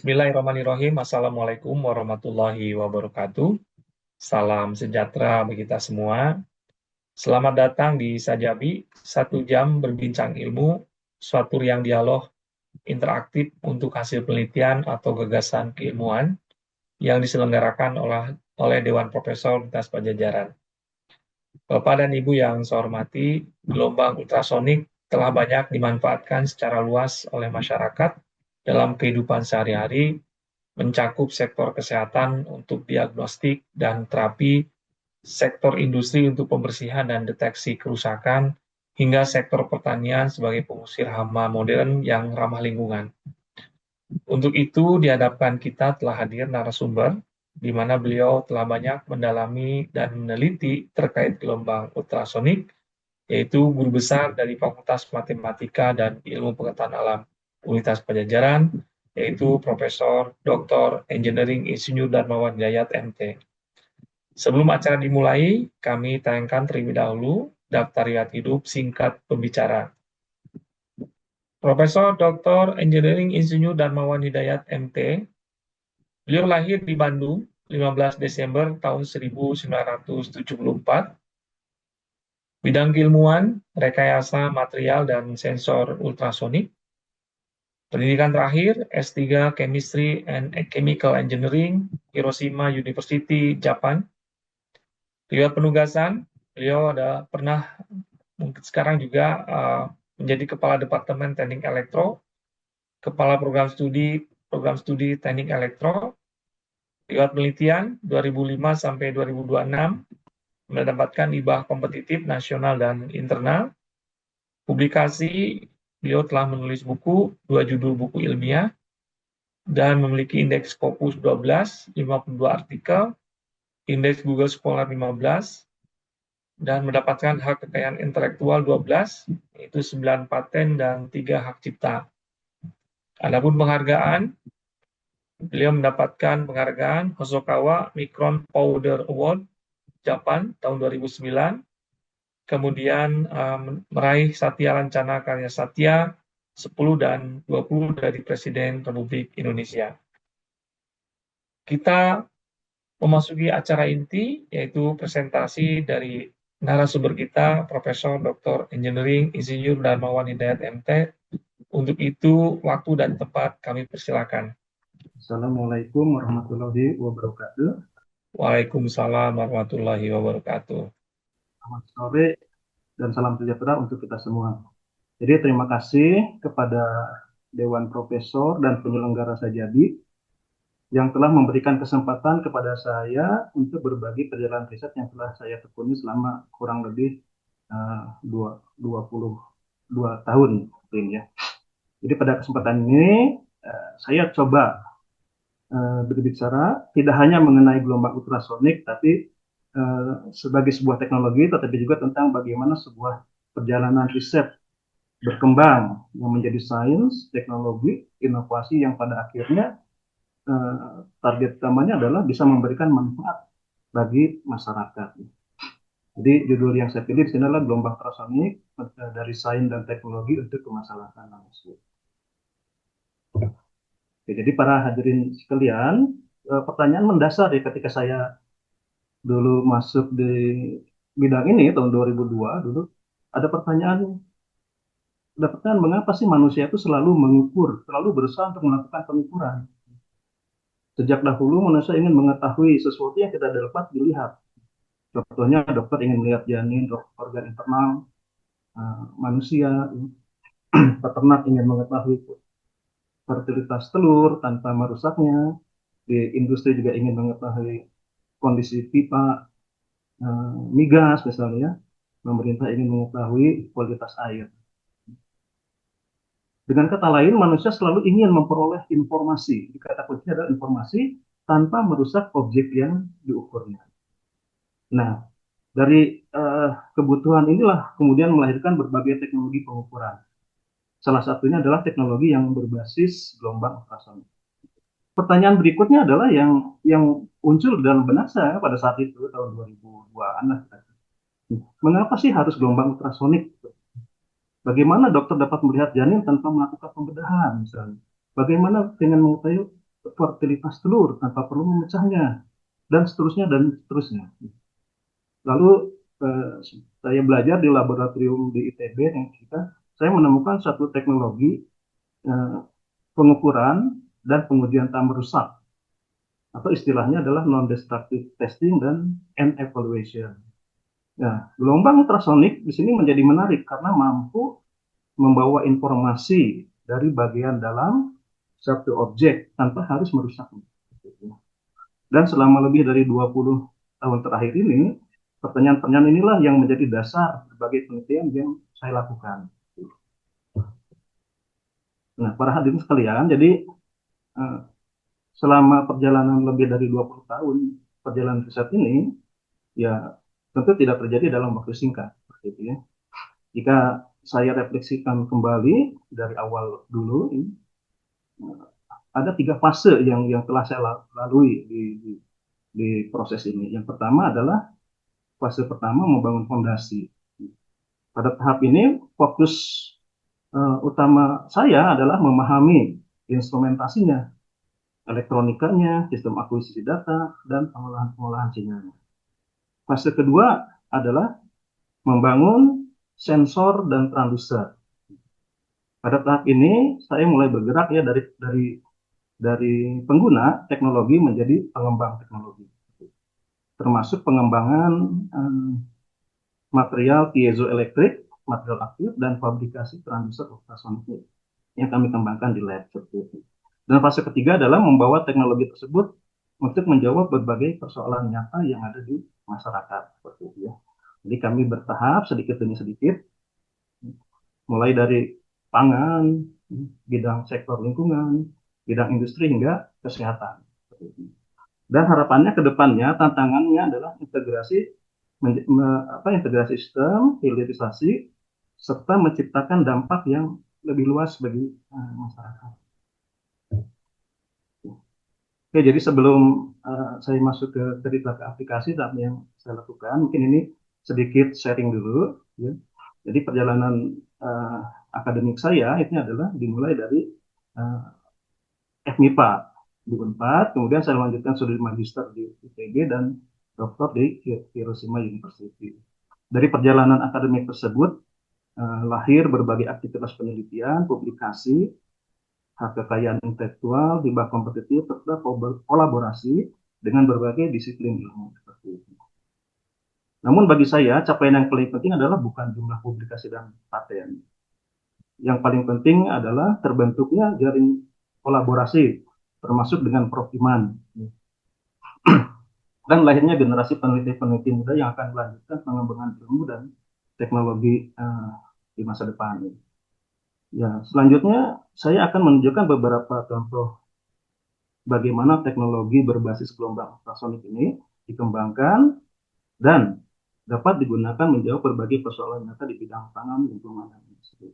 Bismillahirrahmanirrahim. Assalamualaikum warahmatullahi wabarakatuh. Salam sejahtera bagi kita semua. Selamat datang di Sajabi, 1 jam berbincang ilmu, suatu ruang dialog interaktif untuk hasil penelitian atau gagasan keilmuan yang diselenggarakan oleh Dewan Profesor Universitas Padjadjaran. Bapak dan Ibu yang saya hormati, gelombang ultrasonik telah banyak dimanfaatkan secara luas oleh masyarakat dalam kehidupan sehari-hari, mencakup sektor kesehatan untuk diagnostik dan terapi, sektor industri untuk pembersihan dan deteksi kerusakan, hingga sektor pertanian sebagai pengusir hama modern yang ramah lingkungan. Untuk itu, di hadapan kita telah hadir narasumber, di mana beliau telah banyak mendalami dan meneliti terkait gelombang ultrasonik, yaitu guru besar dari Fakultas Matematika dan Ilmu Pengetahuan Alam Universitas Padjadjaran, yaitu Profesor Dr. Engineering Insinyur Darmawan Hidayat MT. Sebelum acara dimulai, kami tayangkan terlebih dahulu daftar riwayat hidup singkat pembicara. Profesor Dr. Engineering Insinyur Darmawan Hidayat MT, beliau lahir di Bandung 15 Desember tahun 1974. Bidang keilmuan, rekayasa material dan sensor ultrasonik. Pendidikan terakhir, S3 Chemistry and Chemical Engineering, Hiroshima University, Japan. Riwayat penugasan, beliau pernah mungkin sekarang juga menjadi Kepala Departemen Teknik Elektro, Kepala Program Studi Teknik Elektro. Riwayat penelitian 2005 sampai 2026 mendapatkan hibah kompetitif nasional dan internal. Publikasi, beliau telah menulis buku, 2 judul buku ilmiah, dan memiliki indeks Scopus 12, 52 artikel, indeks Google Scholar 15, dan mendapatkan hak kekayaan intelektual 12, yaitu 9 paten dan 3 hak cipta. Adapun penghargaan, beliau mendapatkan penghargaan Hosokawa Micron Powder Award Japan tahun 2009, kemudian meraih Satya Lancana Karya Satya 10 dan 20 dari Presiden Republik Indonesia. Kita memasuki acara inti, yaitu presentasi dari narasumber kita, Profesor Dr. Engineering Insinyur Darmawan Hidayat MT. Untuk itu, waktu dan tempat kami persilakan. Assalamualaikum warahmatullahi wabarakatuh. Waalaikumsalam warahmatullahi wabarakatuh. Selamat sore dan salam sejahtera untuk kita semua. Jadi terima kasih kepada Dewan Profesor dan penyelenggara Sajabi yang telah memberikan kesempatan kepada saya untuk berbagi perjalanan riset yang telah saya tekuni selama kurang lebih 22 tahun. Ya. Jadi pada kesempatan ini saya coba berbicara tidak hanya mengenai gelombang ultrasonik, tapi sebagai sebuah teknologi, tetapi juga tentang bagaimana sebuah perjalanan riset berkembang yang menjadi sains, teknologi, inovasi yang pada akhirnya target utamanya adalah bisa memberikan manfaat bagi masyarakat. Jadi judul yang saya pilih di sini adalah gelombang ultrasonik dari sains dan teknologi untuk kemaslahatan manusia. Jadi para hadirin sekalian, pertanyaan mendasar ya ketika saya dulu masuk di bidang ini tahun 2002 dulu ada pertanyaan mengapa sih manusia itu selalu mengukur, selalu berusaha untuk melakukan pengukuran. Sejak dahulu manusia ingin mengetahui sesuatu yang tidak dapat dilihat. Contohnya dokter ingin melihat janin, organ internal manusia, peternak ingin mengetahui fertilitas telur tanpa merusaknya, di industri juga ingin mengetahui kondisi pipa migas misalnya, pemerintah ingin mengetahui kualitas air. Dengan kata lain, manusia selalu ingin memperoleh informasi. Kata kunci adalah informasi tanpa merusak objek yang diukurnya. Nah, dari kebutuhan inilah kemudian melahirkan berbagai teknologi pengukuran. Salah satunya adalah teknologi yang berbasis gelombang ultrasonik. Pertanyaan berikutnya adalah yang muncul dalam benak saya pada saat itu tahun 2002-an. Mengapa sih harus gelombang ultrasonik? Bagaimana dokter dapat melihat janin tanpa melakukan pembedahan misalnya? Bagaimana dengan mengetahui fertilitas telur tanpa perlu memecahnya, dan seterusnya dan seterusnya. Lalu saya belajar di laboratorium di ITB yang saya menemukan satu teknologi eh, pengukuran dan pengujian tak merusak, atau istilahnya adalah non-destructive testing dan end evaluation. Nah, gelombang ultrasonik di sini menjadi menarik karena mampu membawa informasi dari bagian dalam satu objek tanpa harus merusaknya. Dan selama lebih dari 20 tahun terakhir ini, pertanyaan-pertanyaan inilah yang menjadi dasar sebagai penelitian yang saya lakukan. Nah, para hadirin sekalian, jadi eh, selama perjalanan lebih dari 20 tahun perjalanan riset ini, ya tentu tidak terjadi dalam waktu singkat. Gitu ya. Jika saya refleksikan kembali dari awal dulu, ada 3 fase yang telah saya lalui di proses ini. Yang pertama adalah fase pertama membangun fondasi. Pada tahap ini fokus utama saya adalah memahami instrumentasinya, elektronikanya, sistem akuisisi data, dan pengolahan sinyalnya. Fase kedua adalah membangun sensor dan transducer. Pada tahap ini saya mulai bergerak ya dari pengguna teknologi menjadi pengembang teknologi, termasuk pengembangan material piezoelektrik, material aktif, dan fabrikasi transducer ultrasonik yang kami kembangkan di lab seperti itu. Dan fase ketiga adalah membawa teknologi tersebut untuk menjawab berbagai persoalan nyata yang ada di masyarakat seperti itu ya. Jadi kami bertahap sedikit demi sedikit, mulai dari pangan, bidang sektor lingkungan, bidang industri hingga kesehatan. Dan harapannya ke depannya tantangannya adalah integrasi sistem, hilirisasi, serta menciptakan dampak yang lebih luas bagi masyarakat. Oke, jadi sebelum saya masuk ke cerita ke aplikasi yang saya lakukan, mungkin ini sedikit sharing dulu. Ya. Jadi perjalanan akademik saya itu adalah dimulai dari FMIPA di Unpad, kemudian saya lanjutkan studi magister di ITB dan doktor di Hiroshima University. Dari perjalanan akademik tersebut lahir berbagai aktivitas penelitian, publikasi, hak kekayaan intelektual, hibah kompetitif, serta kolaborasi dengan berbagai disiplin ilmu seperti itu. Namun bagi saya, capaian yang paling penting adalah bukan jumlah publikasi dan paten. Yang paling penting adalah terbentuknya jaring kolaborasi, termasuk dengan Prof. Iman. Dan lahirnya generasi peneliti-peneliti muda yang akan melanjutkan pengembangan ilmu dan teknologi di masa depan. Ya, selanjutnya saya akan menunjukkan beberapa contoh bagaimana teknologi berbasis gelombang ultrasonik ini dikembangkan dan dapat digunakan menjawab berbagai persoalan nyata di bidang pangan, lingkungan, dan industri.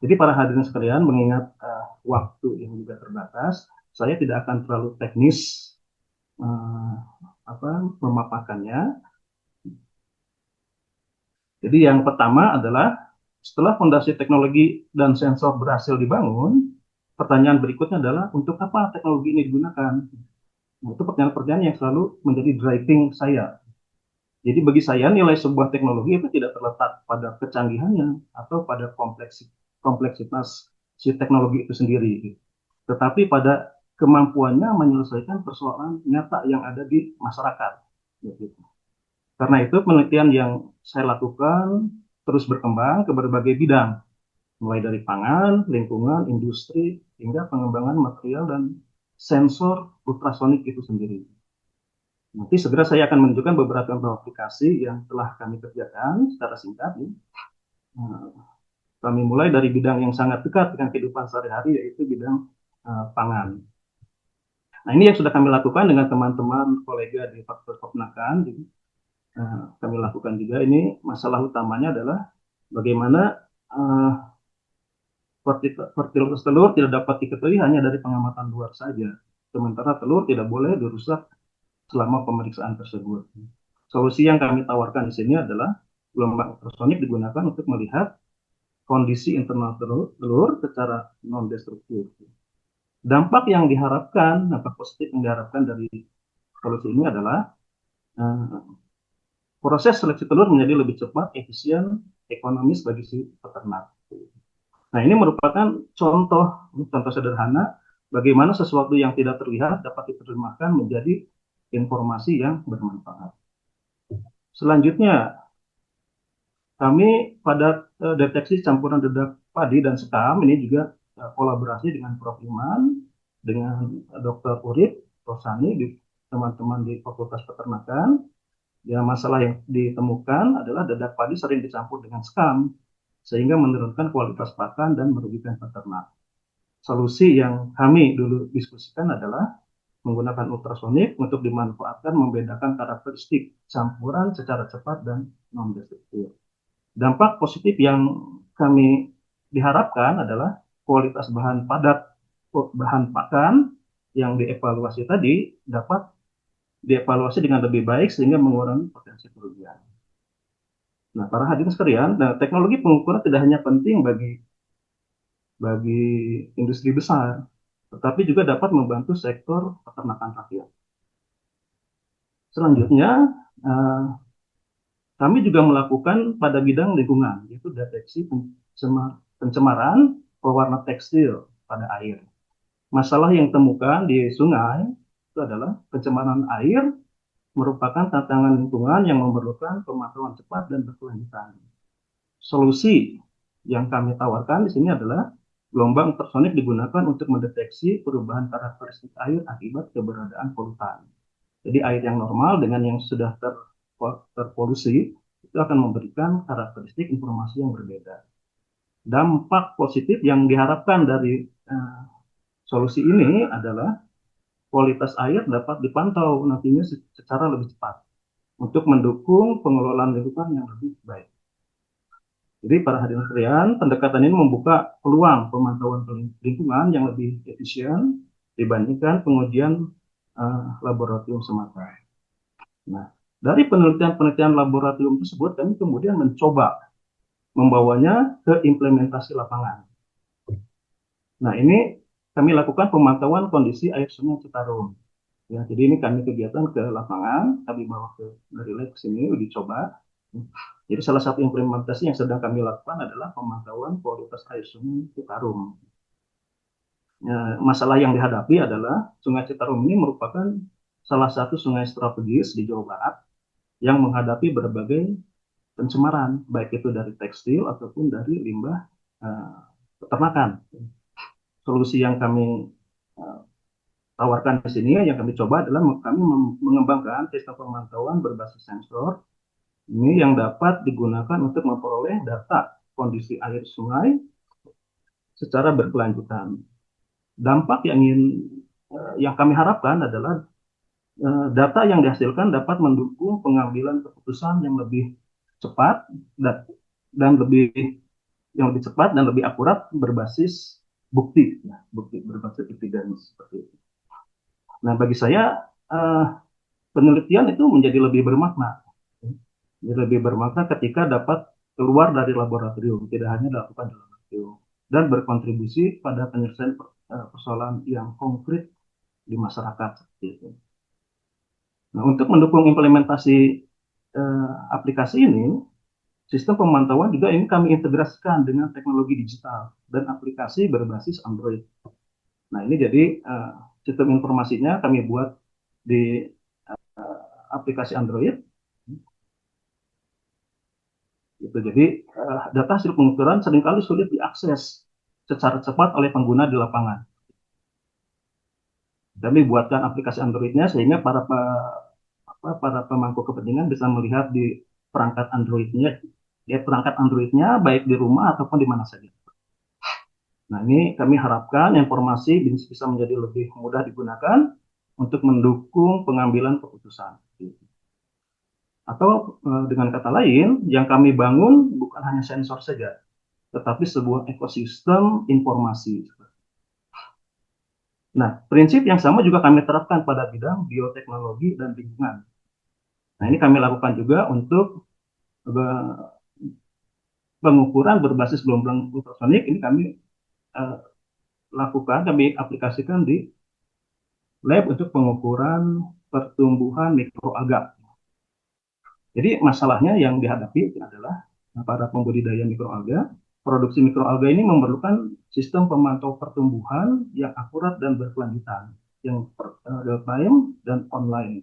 Jadi para hadirin sekalian, mengingat waktu yang juga terbatas, saya tidak akan terlalu teknis memaparkannya. Jadi yang pertama adalah setelah fondasi teknologi dan sensor berhasil dibangun, pertanyaan berikutnya adalah untuk apa teknologi ini digunakan? Nah, itu pertanyaan-pertanyaan yang selalu menjadi driving saya. Jadi bagi saya nilai sebuah teknologi itu tidak terletak pada kecanggihannya atau pada kompleksitas si teknologi itu sendiri, tetapi pada kemampuannya menyelesaikan persoalan nyata yang ada di masyarakat. Karena itu penelitian yang saya lakukan terus berkembang ke berbagai bidang, mulai dari pangan, lingkungan, industri, hingga pengembangan material dan sensor ultrasonik itu sendiri. Nanti segera saya akan menunjukkan beberapa contoh aplikasi yang telah kami kerjakan secara singkat. Kami mulai dari bidang yang sangat dekat dengan kehidupan sehari-hari, yaitu bidang pangan. Nah, ini yang sudah kami lakukan dengan teman-teman kolega di Fakultas Peternakan. Kami lakukan juga ini, masalah utamanya adalah bagaimana fertilitas telur tidak dapat diketahui hanya dari pengamatan luar saja. Sementara telur tidak boleh dirusak selama pemeriksaan tersebut. Solusi yang kami tawarkan di sini adalah gelombang ultrasonik digunakan untuk melihat kondisi internal telur secara non-destruktif. Dampak positif yang diharapkan dari solusi ini adalah uh, proses seleksi telur menjadi lebih cepat, efisien, ekonomis bagi si peternak. Nah, ini merupakan contoh contoh sederhana bagaimana sesuatu yang tidak terlihat dapat diterjemahkan menjadi informasi yang bermanfaat. Selanjutnya, kami pada deteksi campuran dedak padi dan sekam ini juga kolaborasi dengan Prof. Iman, dengan Dr. Urip, Rosani, teman-teman di Fakultas Peternakan. Ya, masalah yang ditemukan adalah dedak padi sering dicampur dengan sekam, sehingga menurunkan kualitas pakan dan merugikan peternak. Solusi yang kami dulu diskusikan adalah menggunakan ultrasonik untuk dimanfaatkan membedakan karakteristik campuran secara cepat dan non-destruktif. Dampak positif yang kami diharapkan adalah kualitas bahan pakan yang dievaluasi tadi dapat dievaluasi dengan lebih baik sehingga mengurangi potensi kerugian. Nah, para hadirin sekalian, nah, teknologi pengukuran tidak hanya penting bagi industri besar, tetapi juga dapat membantu sektor peternakan rakyat. Selanjutnya, eh, kami juga melakukan pada bidang lingkungan, yaitu deteksi pencemaran pewarna tekstil pada air. Masalah yang temukan di sungai itu adalah pencemaran air merupakan tantangan lingkungan yang memerlukan pemantauan cepat dan berkelanjutan. Solusi yang kami tawarkan di sini adalah gelombang ultrasonik digunakan untuk mendeteksi perubahan karakteristik air akibat keberadaan polutan. Jadi air yang normal dengan yang sudah terpolusi itu akan memberikan karakteristik informasi yang berbeda. Dampak positif yang diharapkan dari solusi ini adalah kualitas air dapat dipantau nantinya secara lebih cepat untuk mendukung pengelolaan lingkungan yang lebih baik. Jadi para hadirin sekalian, pendekatan ini membuka peluang pemantauan lingkungan yang lebih efisien dibandingkan pengujian laboratorium semata. Nah, dari penelitian-penelitian laboratorium tersebut, kami kemudian mencoba membawanya ke implementasi lapangan. Nah, ini kami lakukan pemantauan kondisi air sungai Citarum. Ya, jadi ini kami kegiatan ke lapangan, kami bawa dari lab ke sini, uji coba. Jadi salah satu implementasi yang sedang kami lakukan adalah pemantauan kualitas air sungai Citarum. Ya, masalah yang dihadapi adalah Sungai Citarum ini merupakan salah satu sungai strategis di Jawa Barat yang menghadapi berbagai pencemaran, baik itu dari tekstil ataupun dari limbah peternakan. Solusi yang kami tawarkan di sini, yang kami coba adalah kami mengembangkan sistem pemantauan berbasis sensor ini yang dapat digunakan untuk memperoleh data kondisi air sungai secara berkelanjutan. Dampak yang kami harapkan adalah data yang dihasilkan dapat mendukung pengambilan keputusan yang lebih cepat dan lebih cepat dan lebih akurat berbasis bukti, ya, bukti berbasis evidence seperti itu. Nah, bagi saya penelitian itu menjadi lebih bermakna, lebih bermakna ketika dapat keluar dari laboratorium, tidak hanya dilakukan di laboratorium, dan berkontribusi pada penyelesaian persoalan yang konkret di masyarakat seperti itu. Nah, untuk mendukung implementasi aplikasi ini, sistem pemantauan juga ini kami integrasikan dengan teknologi digital dan aplikasi berbasis Android. Nah, ini jadi sistem informasinya kami buat di aplikasi Android. Gitu. Jadi data hasil pengukuran seringkali sulit diakses secara cepat oleh pengguna di lapangan. Kami buatkan aplikasi Android-nya sehingga para pemangku kepentingan bisa melihat di perangkat Android-nya baik di rumah ataupun di mana saja. Nah, ini kami harapkan informasi bisa menjadi lebih mudah digunakan untuk mendukung pengambilan keputusan. Atau dengan kata lain, yang kami bangun bukan hanya sensor saja, tetapi sebuah ekosistem informasi. Nah, prinsip yang sama juga kami terapkan pada bidang bioteknologi dan lingkungan. Nah, ini kami lakukan juga untuk pengukuran berbasis gelombang ultrasonik. Ini kami lakukan, kami aplikasikan di lab untuk pengukuran pertumbuhan mikroalga. Jadi masalahnya yang dihadapi adalah para pembudidaya mikroalga. Produksi mikroalga ini memerlukan sistem pemantau pertumbuhan yang akurat dan berkelanjutan, yang real time dan online.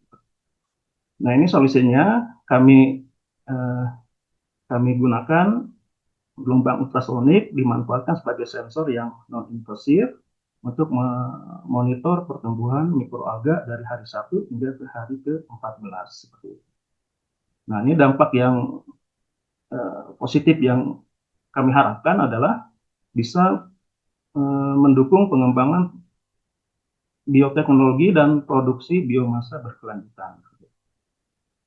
Nah, ini solusinya eh, kami gunakan gelombang ultrasonik dimanfaatkan sebagai sensor yang non-invasif untuk memonitor pertumbuhan mikroalga dari hari 1 hingga ke hari ke-14 seperti itu. Nah, ini dampak yang positif yang kami harapkan adalah bisa mendukung pengembangan bioteknologi dan produksi biomasa berkelanjutan.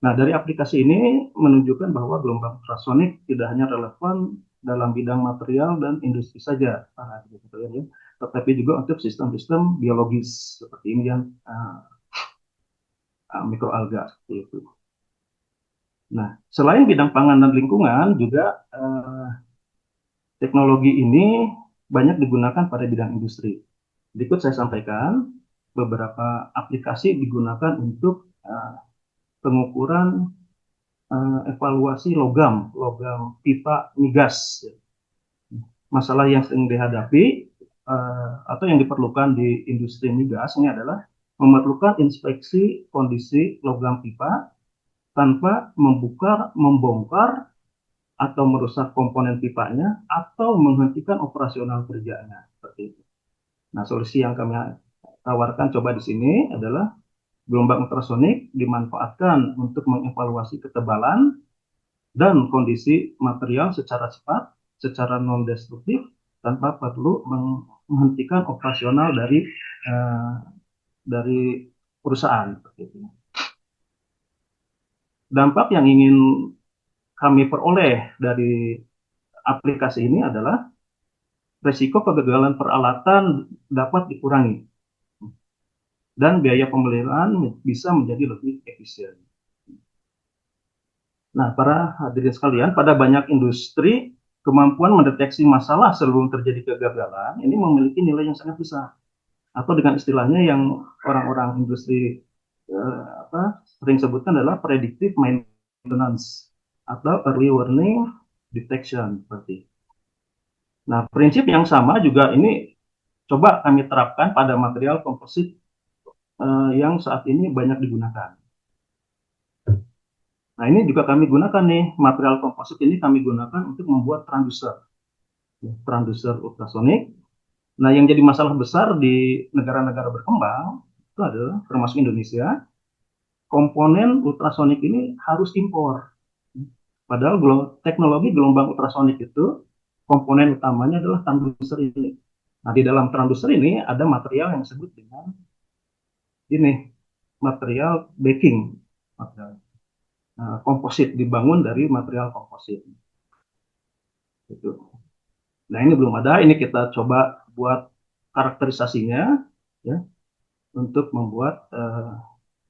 Nah, dari aplikasi ini menunjukkan bahwa gelombang ultrasonik tidak hanya relevan dalam bidang material dan industri saja, tetapi juga untuk sistem-sistem biologis seperti ini yang mikroalga seperti itu. Nah, selain bidang pangan dan lingkungan, juga teknologi ini banyak digunakan pada bidang industri. Berikut saya sampaikan beberapa aplikasi digunakan untuk pengukuran evaluasi logam pipa migas. Masalah yang sering dihadapi atau yang diperlukan di industri migas ini adalah memerlukan inspeksi kondisi logam pipa tanpa membongkar atau merusak komponen pipanya atau menghentikan operasional kerjanya seperti itu. Nah, solusi yang kami tawarkan coba di sini adalah gelombang ultrasonik dimanfaatkan untuk mengevaluasi ketebalan dan kondisi material secara cepat, secara non-destruktif, tanpa perlu menghentikan operasional dari perusahaan. Dampak yang ingin kami peroleh dari aplikasi ini adalah risiko kegagalan peralatan dapat dikurangi dan biaya pemeliharaan bisa menjadi lebih efisien. Nah, para hadirin sekalian, pada banyak industri, kemampuan mendeteksi masalah sebelum terjadi kegagalan ini memiliki nilai yang sangat besar. Atau dengan istilahnya yang orang-orang industri sering sebutkan adalah predictive maintenance atau early warning detection seperti. Nah, prinsip yang sama juga ini coba kami terapkan pada material komposit yang saat ini banyak digunakan. Nah, ini juga kami gunakan nih, material komposit ini kami gunakan untuk membuat transducer ultrasonik. Nah, yang jadi masalah besar di negara-negara berkembang itu adalah termasuk Indonesia, komponen ultrasonik ini harus impor. Padahal teknologi gelombang ultrasonik itu komponen utamanya adalah transducer ini. Nah, di dalam transducer ini ada material yang disebut dengan ini, material backing, material komposit, dibangun dari material komposit. Gitu. Nah, ini belum ada, ini kita coba buat karakterisasinya ya untuk membuat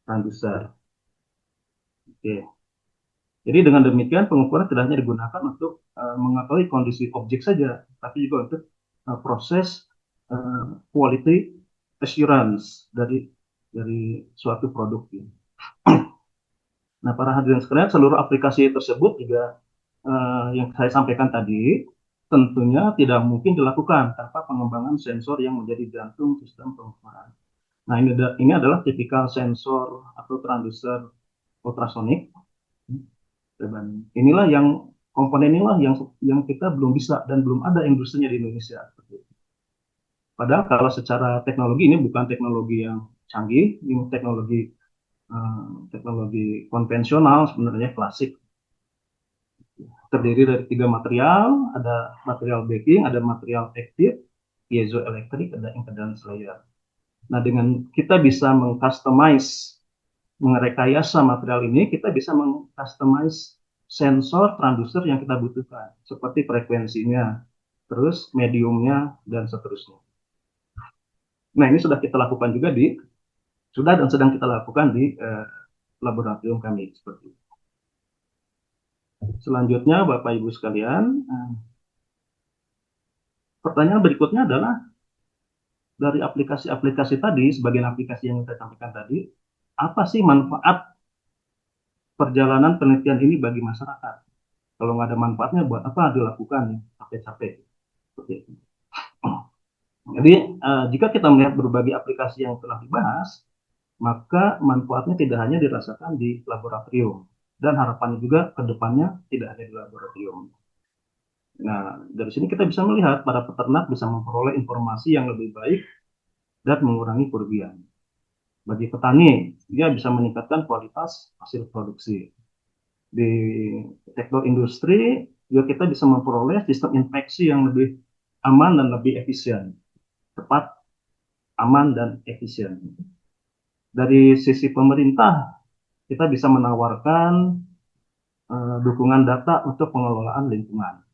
transducer. Oke. Jadi dengan demikian pengukuran tidak hanya digunakan untuk mengetahui kondisi objek saja, tapi juga untuk proses quality assurance dari suatu produk. Nah, para hadirin sekalian, seluruh aplikasi tersebut juga yang saya sampaikan tadi tentunya tidak mungkin dilakukan tanpa pengembangan sensor yang menjadi jantung sistem pengukuran. Nah, ini adalah tipikal sensor atau transducer ultrasonik. Inilah komponen inilah yang kita belum bisa dan belum ada industrinya di Indonesia. Padahal kalau secara teknologi ini bukan teknologi yang canggih, ini teknologi konvensional sebenarnya klasik. Terdiri dari 3 material, ada material backing, ada material aktif, piezoelektrik, ada impedance layer. Nah, dengan kita bisa merekayasa material ini, kita bisa mengcustomize sensor transducer yang kita butuhkan, seperti frekuensinya, terus mediumnya, dan seterusnya. Nah, ini sudah kita lakukan juga sudah dan sedang kita lakukan di laboratorium kami seperti itu. Selanjutnya, Bapak Ibu sekalian, pertanyaan berikutnya adalah dari aplikasi-aplikasi tadi, sebagian aplikasi yang saya sampaikan tadi, apa sih manfaat perjalanan penelitian ini bagi masyarakat? Kalau nggak ada manfaatnya, buat apa dilakukan ya? Capek-capek. Seperti itu. Jadi, jika kita melihat berbagai aplikasi yang telah dibahas, maka manfaatnya tidak hanya dirasakan di laboratorium. Dan harapannya juga ke depannya tidak hanya di laboratorium. Nah, dari sini kita bisa melihat para peternak bisa memperoleh informasi yang lebih baik dan mengurangi kerugian. Bagi petani, dia bisa meningkatkan kualitas hasil produksi. Di sektor industri, juga kita bisa memperoleh sistem infeksi yang lebih aman dan lebih efisien. Cepat, aman, dan efisien. Dari sisi pemerintah, kita bisa menawarkan dukungan data untuk pengelolaan lingkungan.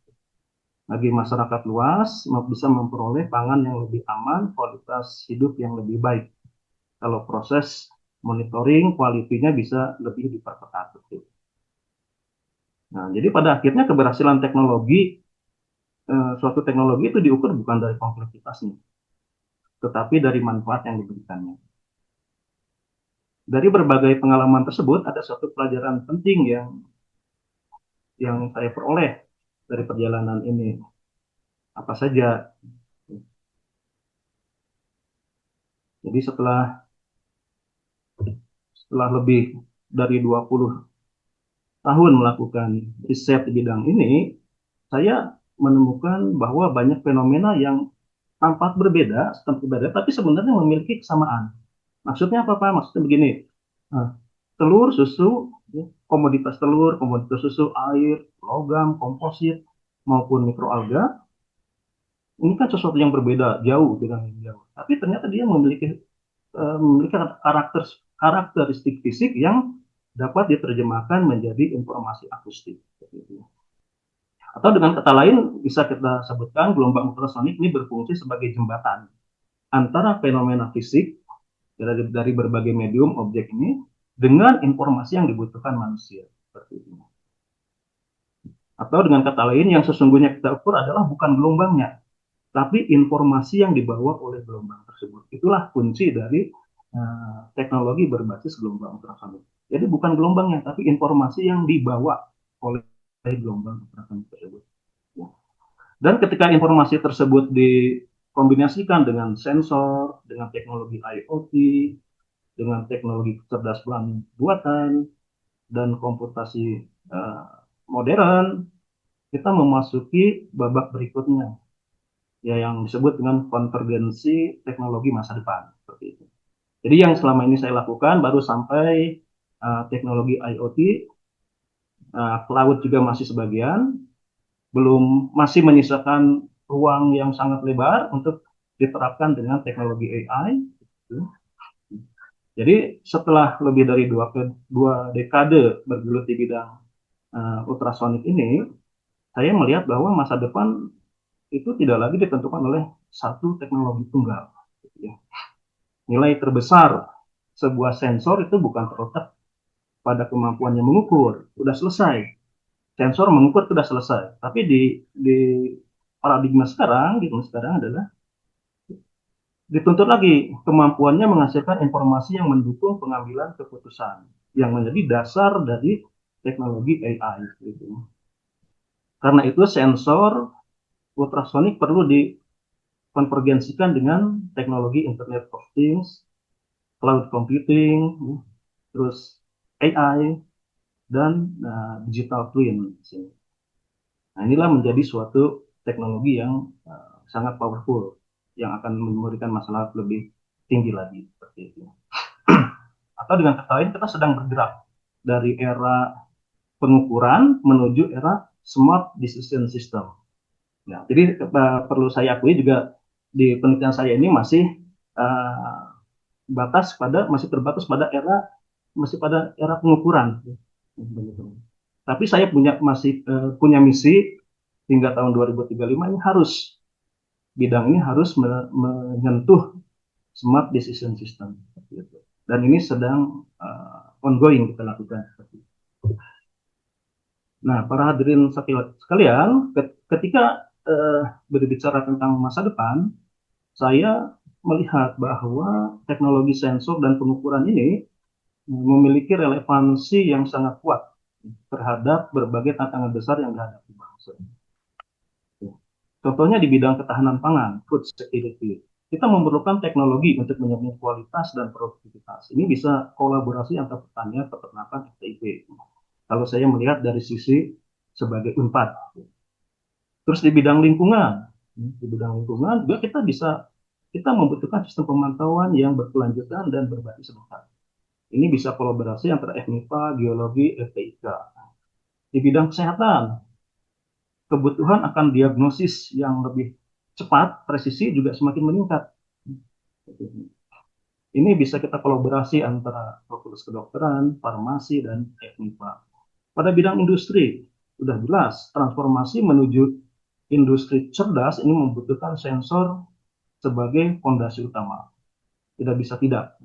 Bagi masyarakat luas, bisa memperoleh pangan yang lebih aman, kualitas hidup yang lebih baik. Kalau proses monitoring, kualitinya bisa lebih diperketat. Nah, jadi pada akhirnya keberhasilan teknologi, suatu teknologi itu diukur bukan dari kompleksitasnya, tetapi dari manfaat yang diberikannya. Dari berbagai pengalaman tersebut, ada satu pelajaran penting yang saya peroleh dari perjalanan ini. Apa saja? Jadi setelah lebih dari 20 tahun melakukan riset di bidang ini, saya menemukan bahwa banyak fenomena yang tampak berbeda, tapi sebenarnya memiliki kesamaan. Maksudnya apa, Pak? Maksudnya begini, telur, susu, ya, komoditas susu, air, logam, komposit, maupun mikroalga, ini kan sesuatu yang berbeda, jauh dengan yang jauh. Tapi ternyata dia memiliki karakteristik fisik yang dapat diterjemahkan menjadi informasi akustik. Atau dengan kata lain, bisa kita sebutkan gelombang ultrasonik ini berfungsi sebagai jembatan antara fenomena fisik dari berbagai medium objek ini dengan informasi yang dibutuhkan manusia. Seperti itu. Atau dengan kata lain, yang sesungguhnya kita ukur adalah bukan gelombangnya, tapi informasi yang dibawa oleh gelombang tersebut. Itulah kunci dari teknologi berbasis gelombang ultrasonik. Jadi bukan gelombangnya, tapi informasi yang dibawa oleh gelombang ultrasonik tersebut. Dan ketika informasi tersebut dikombinasikan dengan sensor, dengan teknologi IoT, dengan teknologi kecerdasan buatan, dan komputasi modern, kita memasuki babak berikutnya, ya, yang disebut dengan konvergensi teknologi masa depan. Seperti itu. Jadi yang selama ini saya lakukan baru sampai teknologi IoT, cloud juga masih sebagian, masih menyisakan ruang yang sangat lebar untuk diterapkan dengan teknologi AI. Jadi setelah lebih dari dua dekade bergelut di bidang ultrasonik ini, saya melihat bahwa masa depan itu tidak lagi ditentukan oleh satu teknologi tunggal. Nilai terbesar sebuah sensor itu bukan terletak pada kemampuannya mengukur, sudah selesai. Sensor mengukur sudah selesai. Tapi di paradigma sekarang, gitu sekarang adalah dituntut lagi kemampuannya menghasilkan informasi yang mendukung pengambilan keputusan, yang menjadi dasar dari teknologi AI. Gitu. Karena itu sensor ultrasonik perlu dikonvergensikan dengan teknologi Internet of Things, cloud computing, terus AI, dan digital twin. Nah, inilah menjadi suatu teknologi yang sangat powerful, yang akan memberikan masalah lebih tinggi lagi, seperti itu. Atau dengan kata lain, kita sedang bergerak dari era pengukuran menuju era smart decision system. Ya, jadi perlu saya akui juga di penelitian saya ini masih terbatas pada era pengukuran. Tapi saya masih punya misi hingga tahun 2035 ini bidang ini harus menyentuh smart decision system. Dan ini sedang ongoing kita lakukan. Nah, para hadirin sekalian, ketika berbicara tentang masa depan, saya melihat bahwa teknologi sensor dan pengukuran ini memiliki relevansi yang sangat kuat terhadap berbagai tantangan besar yang dihadapi bangsa. Contohnya di bidang ketahanan pangan, food security. Kita memerlukan teknologi untuk menjamin kualitas dan produktivitas. Ini bisa kolaborasi antar pertanian, peternakan, FTIP. Kalau saya melihat dari sisi sebagai Unpad. Terus di bidang lingkungan juga kita membutuhkan sistem pemantauan yang berkelanjutan dan berbasis data. Ini bisa kolaborasi antara FMIPA, geologi, FTIK. Di bidang kesehatan, kebutuhan akan diagnosis yang lebih cepat, presisi juga semakin meningkat. Ini bisa kita kolaborasi antara fakultas kedokteran, farmasi, dan FMIPA. Pada bidang industri, sudah jelas transformasi menuju industri cerdas ini membutuhkan sensor sebagai fondasi utama. Tidak bisa tidak.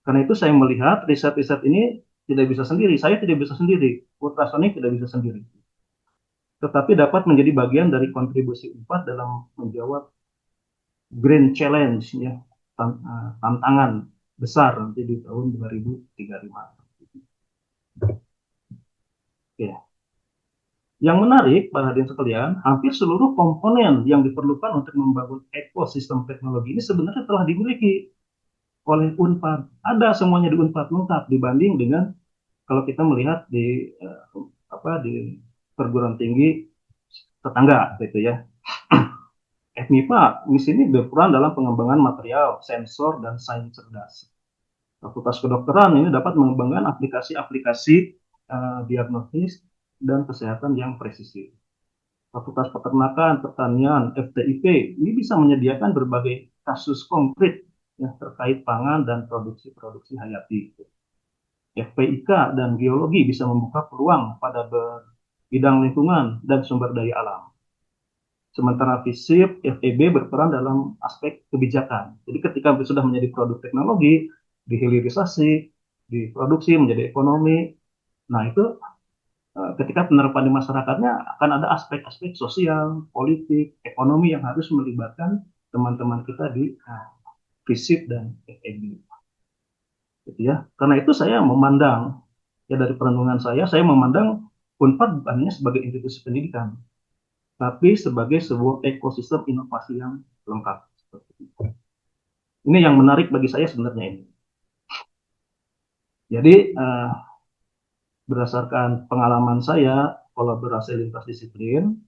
Karena itu saya melihat riset-riset ini tidak bisa sendiri. Saya tidak bisa sendiri. Ultrasonic tidak bisa sendiri. Tetapi dapat menjadi bagian dari kontribusi UNPAD dalam menjawab Green Challenge, ya, tantangan besar nanti di tahun 2035. Ya. Yang menarik, para hadirin sekalian, hampir seluruh komponen yang diperlukan untuk membangun ekosistem teknologi ini sebenarnya telah dimiliki oleh UNPAD. Ada semuanya di UNPAD lengkap dibanding dengan kalau kita melihat di perguruan tinggi tetangga gitu ya. FMIPA di sini berperan dalam pengembangan material, sensor, dan sains cerdas. Fakultas kedokteran ini dapat mengembangkan aplikasi-aplikasi diagnosis dan kesehatan yang presisi. Fakultas peternakan, pertanian, FTIP ini bisa menyediakan berbagai kasus konkret ya, terkait pangan dan produksi-produksi hayati. FPIK dan geologi bisa membuka peluang pada bidang lingkungan dan sumber daya alam. Sementara FISIP, FEB berperan dalam aspek kebijakan. Jadi ketika sudah menjadi produk teknologi, dihilirisasi, diproduksi menjadi ekonomi, nah itu ketika penerapan di masyarakatnya akan ada aspek-aspek sosial, politik, ekonomi yang harus melibatkan teman-teman kita di FISIP dan FEB. Gitu ya. Karena itu saya memandang, ya dari perenungan saya memandang UNPAD bukan hanya sebagai institusi pendidikan, tapi sebagai sebuah ekosistem inovasi yang lengkap. Ini yang menarik bagi saya sebenarnya ini. Jadi berdasarkan pengalaman saya kolaborasi lintas disiplin,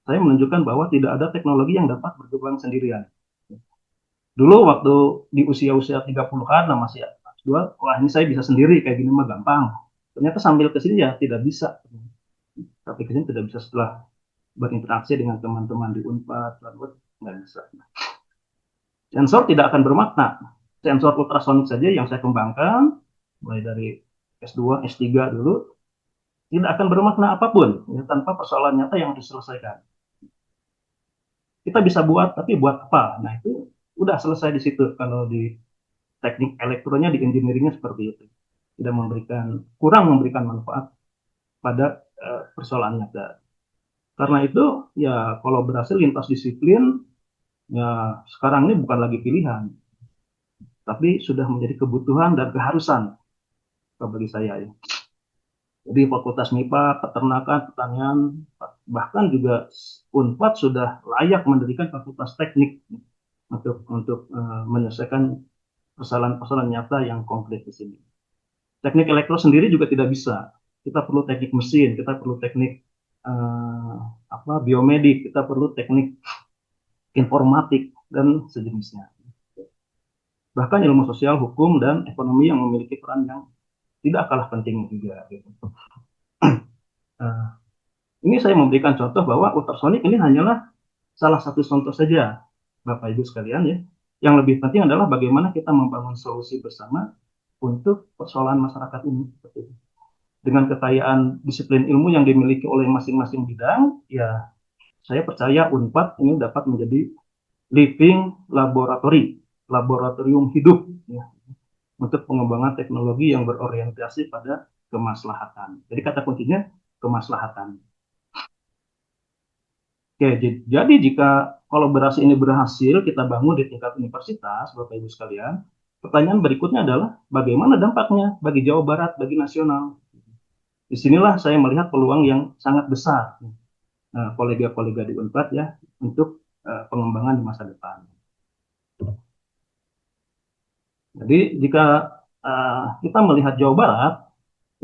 saya menunjukkan bahwa tidak ada teknologi yang dapat berkembang sendirian. Dulu waktu di usia-usia 30-an masih S2, wah ini saya bisa sendiri kayak gini mah gampang. Ternyata sambil kesini ya tidak bisa. Tapi kesini tidak bisa setelah berinteraksi dengan teman-teman di UNPAD, nggak bisa. Sensor tidak akan bermakna. Sensor ultrasonik saja yang saya kembangkan, mulai dari S2, S3 dulu, tidak akan bermakna apapun ya, tanpa persoalan nyata yang diselesaikan. Kita bisa buat, tapi buat apa? Nah itu udah selesai di situ. Kalau di teknik elektronya, di engineeringnya seperti itu. Tidak kurang memberikan manfaat pada persoalan nyata. Karena itu ya kolaborasi lintas disiplin ya sekarang ini bukan lagi pilihan, tapi sudah menjadi kebutuhan dan keharusan bagi saya ya. Jadi fakultas MIPA, peternakan, pertanian, bahkan juga UNPAD sudah layak mendirikan fakultas teknik untuk menyelesaikan persoalan-persoalan nyata yang konkret di sini. Teknik elektro sendiri juga tidak bisa. Kita perlu teknik mesin, kita perlu teknik biomedik, kita perlu teknik informatik dan sejenisnya. Bahkan ilmu sosial, hukum, dan ekonomi yang memiliki peran yang tidak kalah penting juga. Gitu. Ini saya memberikan contoh bahwa ultrasonik ini hanyalah salah satu contoh saja, Bapak Ibu sekalian ya. Yang lebih penting adalah bagaimana kita membangun solusi bersama untuk persoalan masyarakat ini. Dengan kekayaan disiplin ilmu yang dimiliki oleh masing-masing bidang, ya saya percaya UNPAD ini dapat menjadi living laboratory, laboratorium hidup ya, untuk pengembangan teknologi yang berorientasi pada kemaslahatan. Jadi kata kuncinya kemaslahatan. Oke, jadi jika kolaborasi ini berhasil kita bangun di tingkat universitas, Bapak Ibu sekalian, pertanyaan berikutnya adalah bagaimana dampaknya bagi Jawa Barat, bagi nasional. Disinilah saya melihat peluang yang sangat besar kolega-kolega di Unpad ya untuk pengembangan di masa depan. Jadi jika kita melihat Jawa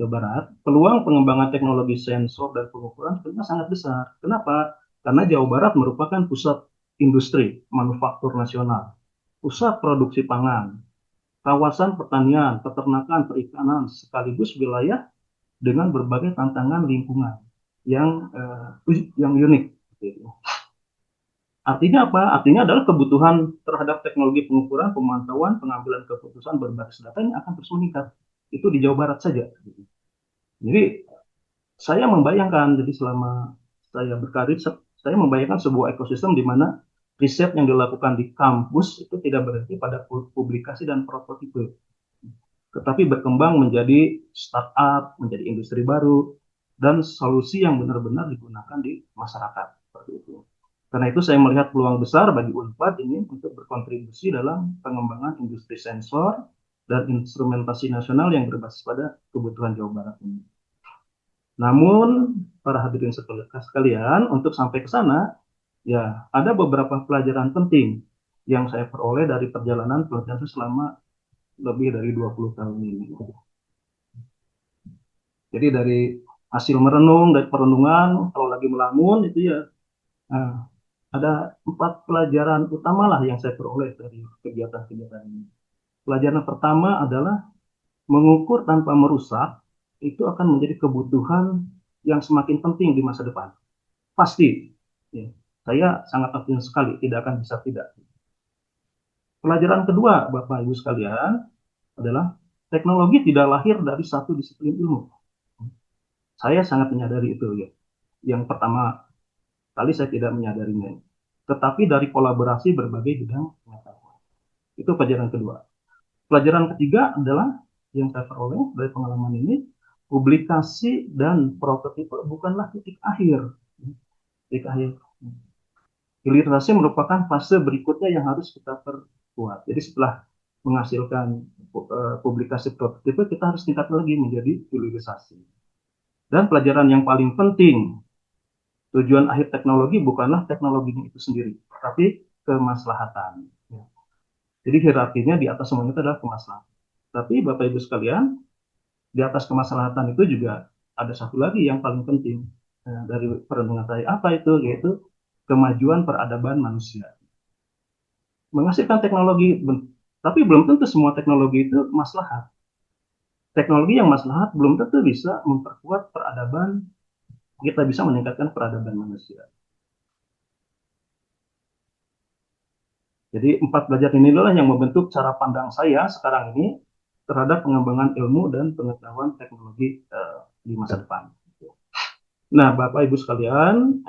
Barat, peluang pengembangan teknologi sensor dan pengukuran sebenarnya sangat besar. Kenapa? Karena Jawa Barat merupakan pusat industri manufaktur nasional, pusat produksi pangan, kawasan pertanian, peternakan, perikanan, sekaligus wilayah dengan berbagai tantangan lingkungan yang unik. Artinya apa? Artinya adalah kebutuhan terhadap teknologi pengukuran, pemantauan, pengambilan keputusan berbasis data ini akan terus meningkat. Itu di Jawa Barat saja. Jadi saya membayangkan, jadi selama saya berkarir, saya membayangkan sebuah ekosistem di mana riset yang dilakukan di kampus itu tidak berhenti pada publikasi dan prototipe, tetapi berkembang menjadi startup, menjadi industri baru, dan solusi yang benar-benar digunakan di masyarakat. Seperti itu. Karena itu saya melihat peluang besar bagi Unpad ini untuk berkontribusi dalam pengembangan industri sensor dan instrumentasi nasional yang berbasis pada kebutuhan Jawa Barat ini. Namun, para hadirin sekalian, untuk sampai ke sana, ya ada beberapa pelajaran penting yang saya peroleh dari perjalanan pelatihan selama lebih dari 20 tahun ini. Jadi dari hasil merenung, dari perenungan, kalau lagi melamun itu ya ada 4 pelajaran utama lah yang saya peroleh dari kegiatan-kegiatan ini. Pelajaran pertama adalah mengukur tanpa merusak itu akan menjadi kebutuhan yang semakin penting di masa depan. Pasti. Ya, saya sangat optimis sekali, tidak akan bisa tidak. Pelajaran kedua, Bapak Ibu sekalian, adalah teknologi tidak lahir dari satu disiplin ilmu. Saya sangat menyadari itu ya. Yang pertama kali saya tidak menyadarinya. Tetapi dari kolaborasi berbagai bidang pengetahuan. Itu pelajaran kedua. Pelajaran ketiga adalah yang saya peroleh dari pengalaman ini, publikasi dan prototipe bukanlah titik akhir. Titik akhir. Hilirisasi merupakan fase berikutnya yang harus kita perkuat. Jadi setelah menghasilkan publikasi prototipe, kita harus tingkat lagi menjadi hilirisasi. Dan pelajaran yang paling penting, tujuan akhir teknologi bukanlah teknologinya itu sendiri, tapi kemaslahatan. Jadi hierarkinya di atas semuanya itu adalah kemaslahatan. Tapi Bapak Ibu sekalian, di atas kemaslahatan itu juga ada satu lagi yang paling penting dari perenungan saya. Apa itu? Yaitu kemajuan peradaban manusia. Menghasilkan teknologi, tapi belum tentu semua teknologi itu maslahat. Teknologi yang maslahat belum tentu bisa memperkuat peradaban, kita bisa meningkatkan peradaban manusia. Jadi 4 pelajaran ini adalah yang membentuk cara pandang saya sekarang ini terhadap pengembangan ilmu dan pengetahuan teknologi di masa depan. Nah, Bapak Ibu sekalian,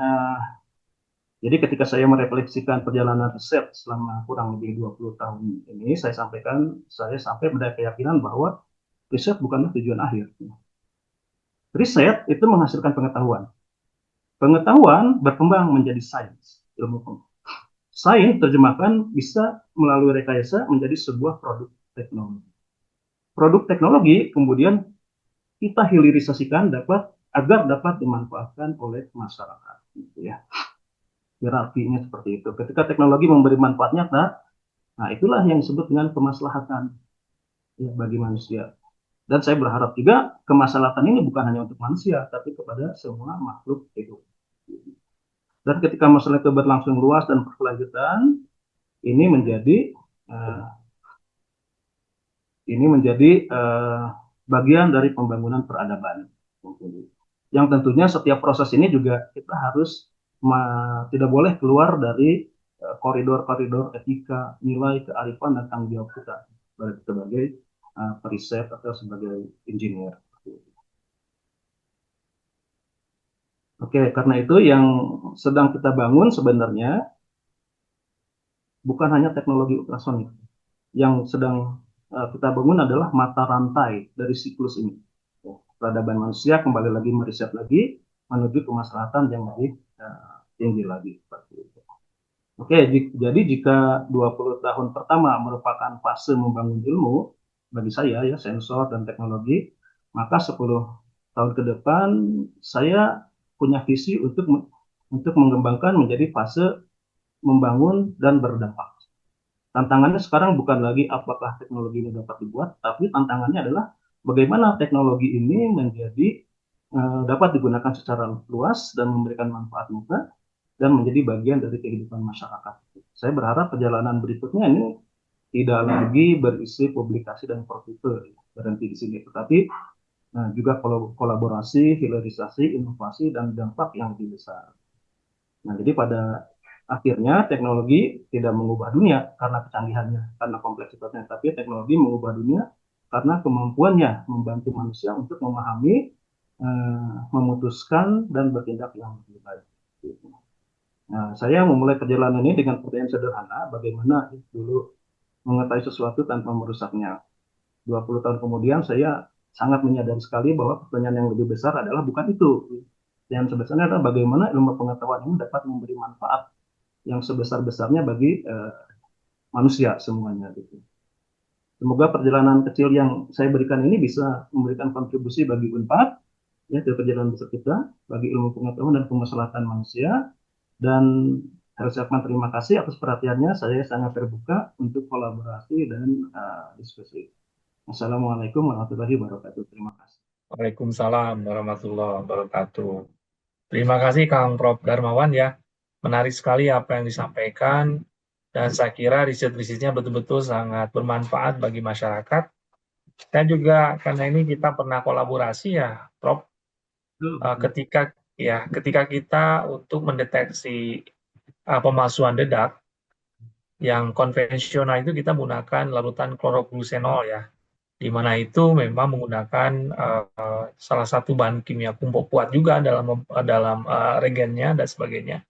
jadi ketika saya merefleksikan perjalanan riset selama kurang lebih 20 tahun ini, saya sampai pada keyakinan bahwa riset bukanlah tujuan akhir. Riset itu menghasilkan pengetahuan. Pengetahuan berkembang menjadi sains, ilmu pengetahuan. Sains terjemahkan bisa melalui rekayasa menjadi sebuah produk teknologi. Produk teknologi kemudian kita hilirisasikan agar dapat dimanfaatkan oleh masyarakat. Gitu ya. Hierarkinya seperti itu. Ketika teknologi memberi manfaat nyata, nah itulah yang disebut dengan kemaslahatan ya, bagi manusia. Dan saya berharap juga kemaslahatan ini bukan hanya untuk manusia, tapi kepada semua makhluk hidup. Dan ketika masalah itu berlangsung luas dan berkelanjutan, ini menjadi uh, bagian dari pembangunan peradaban. Yang tentunya setiap proses ini juga kita harus tidak boleh keluar dari koridor-koridor etika, nilai, kearifan, dan tanggung jawab kita sebagai periset atau sebagai engineer. Oke, karena itu yang sedang kita bangun sebenarnya bukan hanya teknologi ultrasonik. Yang sedang kita bangun adalah mata rantai dari siklus ini. Peradaban manusia kembali lagi meriset lagi menuju kemaslahatan yang lebih tinggi lagi seperti itu. Oke, jadi jika 20 tahun pertama merupakan fase membangun ilmu bagi saya ya sensor dan teknologi, maka 10 tahun ke depan saya punya visi untuk mengembangkan menjadi fase membangun dan berdampak. Tantangannya sekarang bukan lagi apakah teknologi ini dapat dibuat, tapi tantangannya adalah bagaimana teknologi ini menjadi dapat digunakan secara luas dan memberikan manfaat nyata dan menjadi bagian dari kehidupan masyarakat. Saya berharap perjalanan berikutnya ini tidak lagi berisi publikasi dan portfolio berhenti di sini, tetapi juga kolaborasi, hilirisasi, inovasi, dan dampak yang lebih besar. Nah, jadi pada akhirnya teknologi tidak mengubah dunia karena kecanggihannya, karena kompleksitasnya, tapi teknologi mengubah dunia karena kemampuannya membantu manusia untuk memahami, memutuskan, dan bertindak yang lebih baik. Nah, saya memulai perjalanan ini dengan pertanyaan sederhana, bagaimana dulu mengetahui sesuatu tanpa merusaknya. 20 tahun kemudian saya sangat menyadari sekali bahwa pertanyaan yang lebih besar adalah bukan itu. Yang sebesarnya adalah bagaimana ilmu pengetahuan ini dapat memberi manfaat yang sebesar-besarnya bagi manusia semuanya gitu. Semoga perjalanan kecil yang saya berikan ini bisa memberikan kontribusi bagi Unpad ya ke perjalanan besar kita bagi ilmu pengetahuan dan kemaslahatan manusia. Dan saya ucapkan terima kasih atas perhatiannya. Saya sangat terbuka untuk kolaborasi dan diskusi. Assalamualaikum warahmatullahi wabarakatuh. Terima kasih. Waalaikumsalam warahmatullahi wabarakatuh. Terima kasih Kang Prof. Darmawan ya. Menarik sekali apa yang disampaikan dan saya kira riset-risetnya betul-betul sangat bermanfaat bagi masyarakat. Dan juga karena ini kita pernah kolaborasi ya, Prof. Ketika kita untuk mendeteksi pemalsuan dedak yang konvensional itu kita menggunakan larutan klorofluorosenol ya, di mana itu memang menggunakan salah satu bahan kimia kuat juga dalam reagennya dan sebagainya.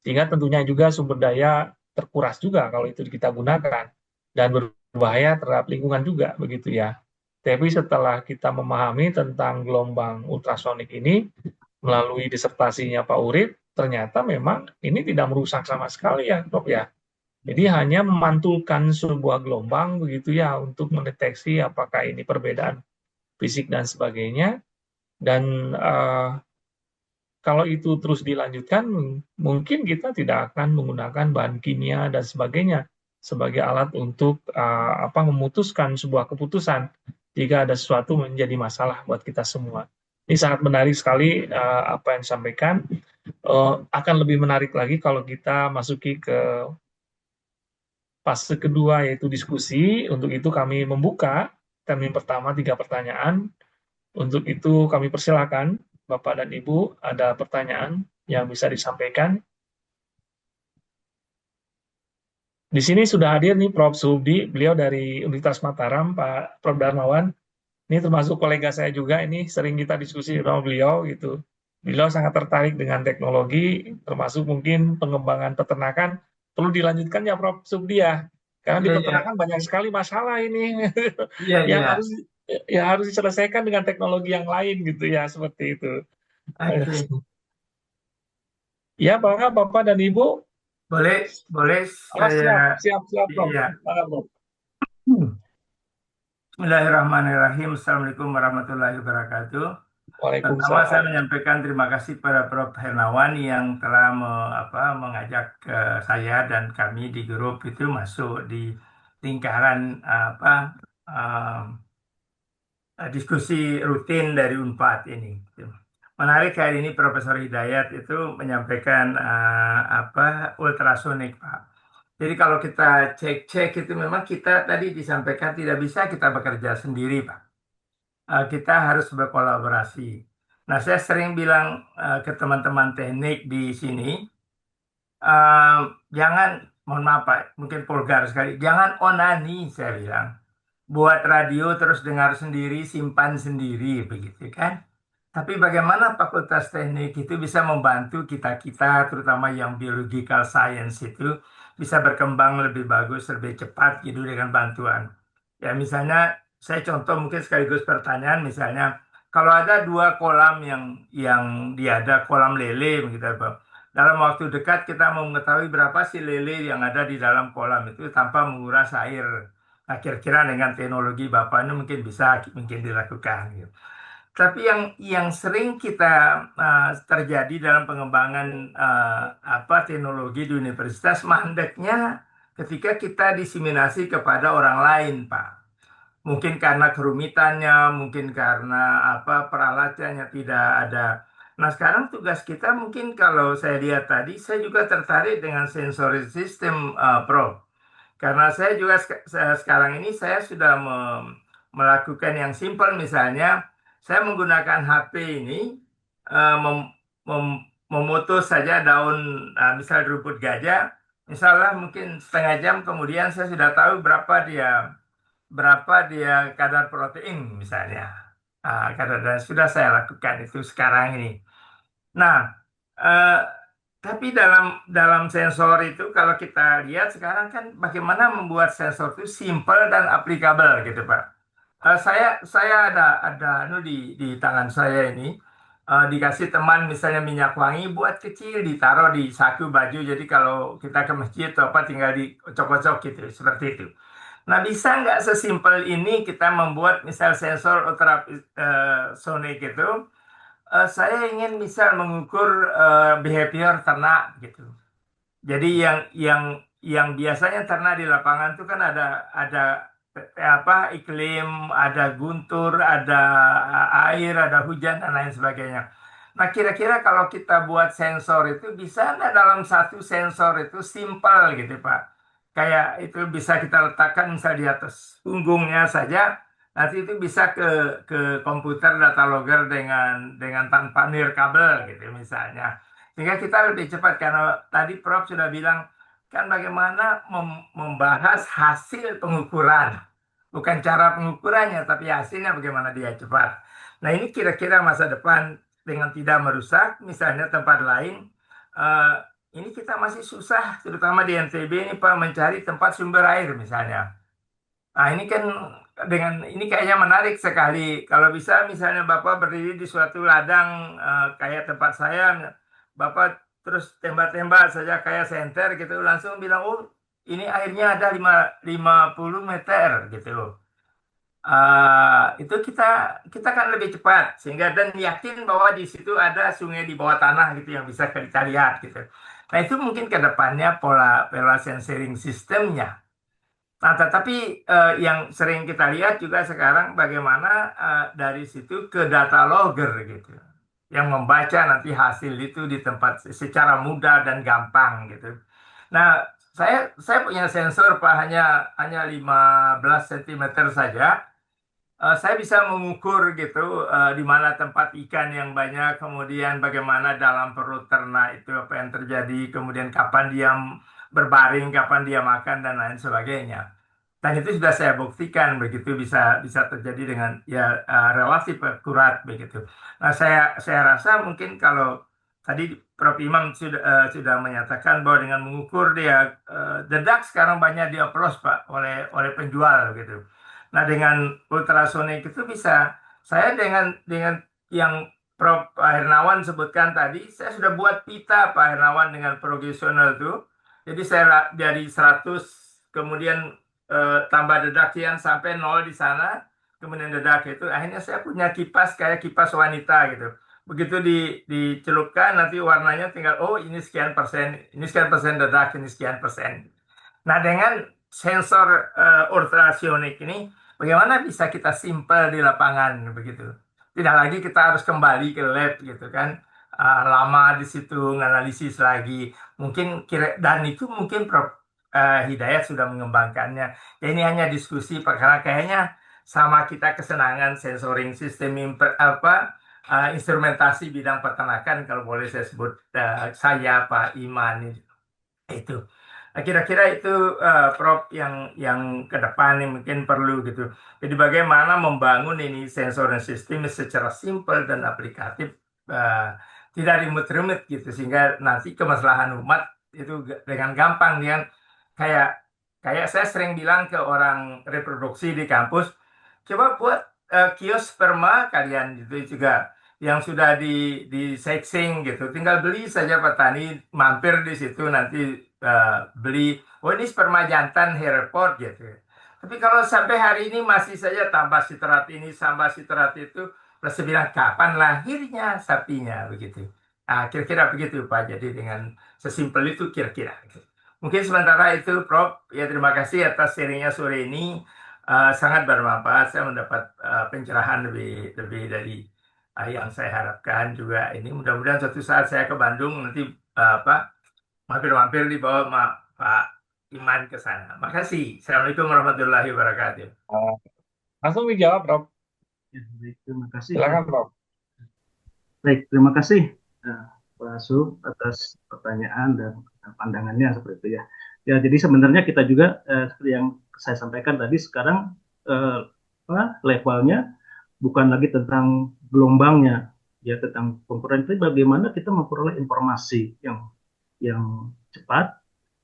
Sehingga tentunya juga sumber daya terkuras juga kalau itu kita gunakan dan berbahaya terhadap lingkungan juga begitu ya. Tapi setelah kita memahami tentang gelombang ultrasonik ini melalui disertasinya Pak Urip, ternyata memang ini tidak merusak sama sekali ya, Prof ya. Jadi hanya memantulkan sebuah gelombang begitu ya untuk mendeteksi apakah ini perbedaan fisik dan sebagainya. Dan kalau itu terus dilanjutkan, mungkin kita tidak akan menggunakan bahan kimia dan sebagainya sebagai alat untuk memutuskan sebuah keputusan jika ada sesuatu menjadi masalah buat kita semua. Ini sangat menarik sekali apa yang disampaikan. Akan lebih menarik lagi kalau kita masuki ke fase kedua yaitu diskusi. Untuk itu kami membuka termin pertama 3 pertanyaan. Untuk itu kami persilakan Bapak dan Ibu ada pertanyaan yang bisa disampaikan. Di sini sudah hadir nih Prof. Subdi, beliau dari Universitas Mataram, Pak Prof. Darmawan. Ini termasuk kolega saya juga, ini sering kita diskusi sama beliau gitu. Beliau sangat tertarik dengan teknologi, termasuk mungkin pengembangan peternakan. Perlu dilanjutkan ya Prof. Subdi ya, karena di Iya, iya, peternakan banyak sekali masalah ini iya, yang iya. harus diselesaikan dengan teknologi yang lain gitu ya, seperti itu. Oke, Ya, Bapak dan Ibu. boleh, boleh Oh, saya, siap, Prof. iya. Prof. Bismillahirrahmanirrahim. Assalamualaikum warahmatullahi wabarakatuh. Pertama, saya Waalaikumsalam. menyampaikan terima kasih pada Prof. Hernawan yang telah mengajak saya dan kami di grup itu masuk di lingkaran diskusi rutin dari Unpad ini. Menarik kali ini Profesor Hidayat itu menyampaikan ultrasonik, Pak. Jadi kalau kita cek-cek itu memang kita tadi disampaikan tidak bisa kita bekerja sendiri, Pak. Kita harus berkolaborasi. Nah, saya sering bilang ke teman-teman teknik di sini, jangan, mohon maaf Pak, mungkin vulgar sekali, jangan onani, saya bilang. Buat radio terus dengar sendiri, simpan sendiri, begitu kan? Tapi bagaimana Fakultas Teknik itu bisa membantu kita-kita, terutama yang biological science itu, bisa berkembang lebih bagus, lebih cepat gitu dengan bantuan. Ya misalnya, saya contoh mungkin sekaligus pertanyaan, misalnya, kalau ada dua kolam yang dia ada kolam lele, begitu, Pak. dalam waktu dekat kita mau mengetahui berapa sih lele yang ada di dalam kolam itu tanpa menguras air. Nah, kira-kira dengan teknologi Bapak ini mungkin dilakukan gitu. Tapi yang sering kita terjadi dalam pengembangan teknologi di universitas mandeknya ketika kita diseminasi kepada orang lain, Pak. Mungkin karena kerumitannya, mungkin karena peralatannya tidak ada. Nah, sekarang tugas kita mungkin kalau saya lihat tadi, saya juga tertarik dengan sensory system, Prof. Karena saya juga sekarang ini saya sudah melakukan yang simpel, misalnya saya menggunakan HP ini memutus saja daun, misal rumput gajah, misalnya mungkin setengah jam kemudian saya sudah tahu berapa dia kadar protein misalnya. Dan sudah saya lakukan itu sekarang ini. Nah, eh, tapi dalam dalam sensor itu kalau kita lihat sekarang kan bagaimana membuat sensor itu simple dan applicable gitu, Pak. Saya ada di tangan saya ini, dikasih teman misalnya minyak wangi buat kecil ditaruh di saku baju, jadi kalau kita ke masjid atau apa tinggal dicocok-cocok gitu seperti itu. Nah, bisa nggak sesimpel ini kita membuat misal sensor ultrasonic itu, saya ingin misal mengukur behavior ternak gitu. Jadi yang biasanya ternak di lapangan itu kan ada iklim, ada guntur, ada air, ada hujan dan lain sebagainya. Nah, kira-kira kalau kita buat sensor itu bisa nggak dalam satu sensor itu simpel gitu, Pak? Kayak itu bisa kita letakkan misal di atas punggungnya saja, nanti itu bisa ke komputer data logger dengan tanpa nirkabel gitu misalnya. Sehingga kita lebih cepat karena tadi Prof sudah bilang kan bagaimana membahas hasil pengukuran, bukan cara pengukurannya, tapi hasilnya bagaimana dia cepat. Nah, ini kira-kira masa depan dengan tidak merusak, misalnya tempat lain, eh, ini kita masih susah, terutama di NTB ini Pak, mencari tempat sumber air misalnya. Nah, ini kan ini kayaknya menarik sekali. Kalau bisa misalnya Bapak berdiri di suatu ladang kayak tempat saya, Bapak terus tembak-tembak saja kayak senter gitu, langsung bilang, oh ini airnya ada 50 meter gitu. Itu kita kan lebih cepat sehingga dan yakin bahwa di situ ada sungai di bawah tanah gitu yang bisa kita lihat gitu. Nah, itu mungkin ke depannya pola sensing sistemnya. Nah, tetapi yang sering kita lihat juga sekarang bagaimana dari situ ke data logger gitu, yang membaca nanti hasil itu di tempat secara mudah dan gampang gitu. Nah, saya punya sensor Pak, hanya 15 cm saja. Saya bisa mengukur gitu di mana tempat ikan yang banyak, kemudian bagaimana dalam perut ternak itu apa yang terjadi, kemudian kapan dia berbaring, kapan dia makan dan lain sebagainya. Dan itu sudah saya buktikan begitu bisa bisa terjadi dengan ya relatif akurat begitu. Nah, saya rasa mungkin kalau tadi Prof Imam sudah menyatakan bahwa dengan mengukur dia dedak sekarang banyak dioplos Pak oleh penjual gitu. Nah, dengan ultrasonik itu bisa saya dengan yang Prof Hernawan sebutkan tadi, saya sudah buat pita Pak Hernawan dengan profesional itu. Jadi saya dari 100 kemudian tambah dedakian sampai nol di sana, kemudian dedak itu, akhirnya saya punya kipas kayak kipas wanita gitu. Begitu dicelupkan, nanti warnanya tinggal, oh ini sekian persen dedak, ini sekian persen. Nah, dengan sensor ultrasonik ini, bagaimana bisa kita simple di lapangan begitu? Tidak lagi kita harus kembali ke lab gitu kan, lama di situ menganalisis lagi. Mungkin dan itu mungkin Prof Hidayat sudah mengembangkannya. Ya, ini hanya diskusi Pak, karena kayaknya sama kita kesenangan sensoring sistem instrumentasi bidang peternakan kalau boleh saya sebut saya Pak Iman itu. Nah, kira-kira itu Prof yang ke depan yang mungkin perlu gitu. Jadi bagaimana membangun ini sensor dan sistem secara simpel dan aplikatif, tidak rumit-rumit gitu sehingga nanti kemaslahan umat itu dengan gampang dengan kayak kayak saya sering bilang ke orang reproduksi di kampus, coba buat kios sperma kalian gitu juga. yang sudah di sexing gitu. Tinggal beli saja petani, mampir di situ nanti beli. Oh ini sperma jantan Hereford gitu. Tapi kalau sampai hari ini masih saja tambah sitrat ini, tambah sitrat itu, plus saya bilang kapan lahirnya sapinya begitu. Nah, kira-kira begitu Pak. Jadi dengan sesimpel itu kira-kira. Mungkin sementara itu Prof. Ya terima kasih atas sharingnya sore ini. Sangat bermanfaat. Saya mendapat pencerahan lebih lebih dari yang saya harapkan juga. Ini mudah-mudahan suatu saat saya ke Bandung nanti apa mampir-mampir di bawah Pak Iman ke sana. Makasih. Assalamualaikum warahmatullahi wabarakatuh. Uh, Langsung dijawab, Prof. Ya, baik, terima kasih. Silakan, Prof. Baik, terima kasih Pak Su atas pertanyaan dan pandangannya seperti itu ya. Ya, jadi sebenarnya kita juga seperti yang saya sampaikan tadi sekarang levelnya bukan lagi tentang gelombangnya, ya tentang konkuren, tapi bagaimana kita memperoleh informasi yang cepat,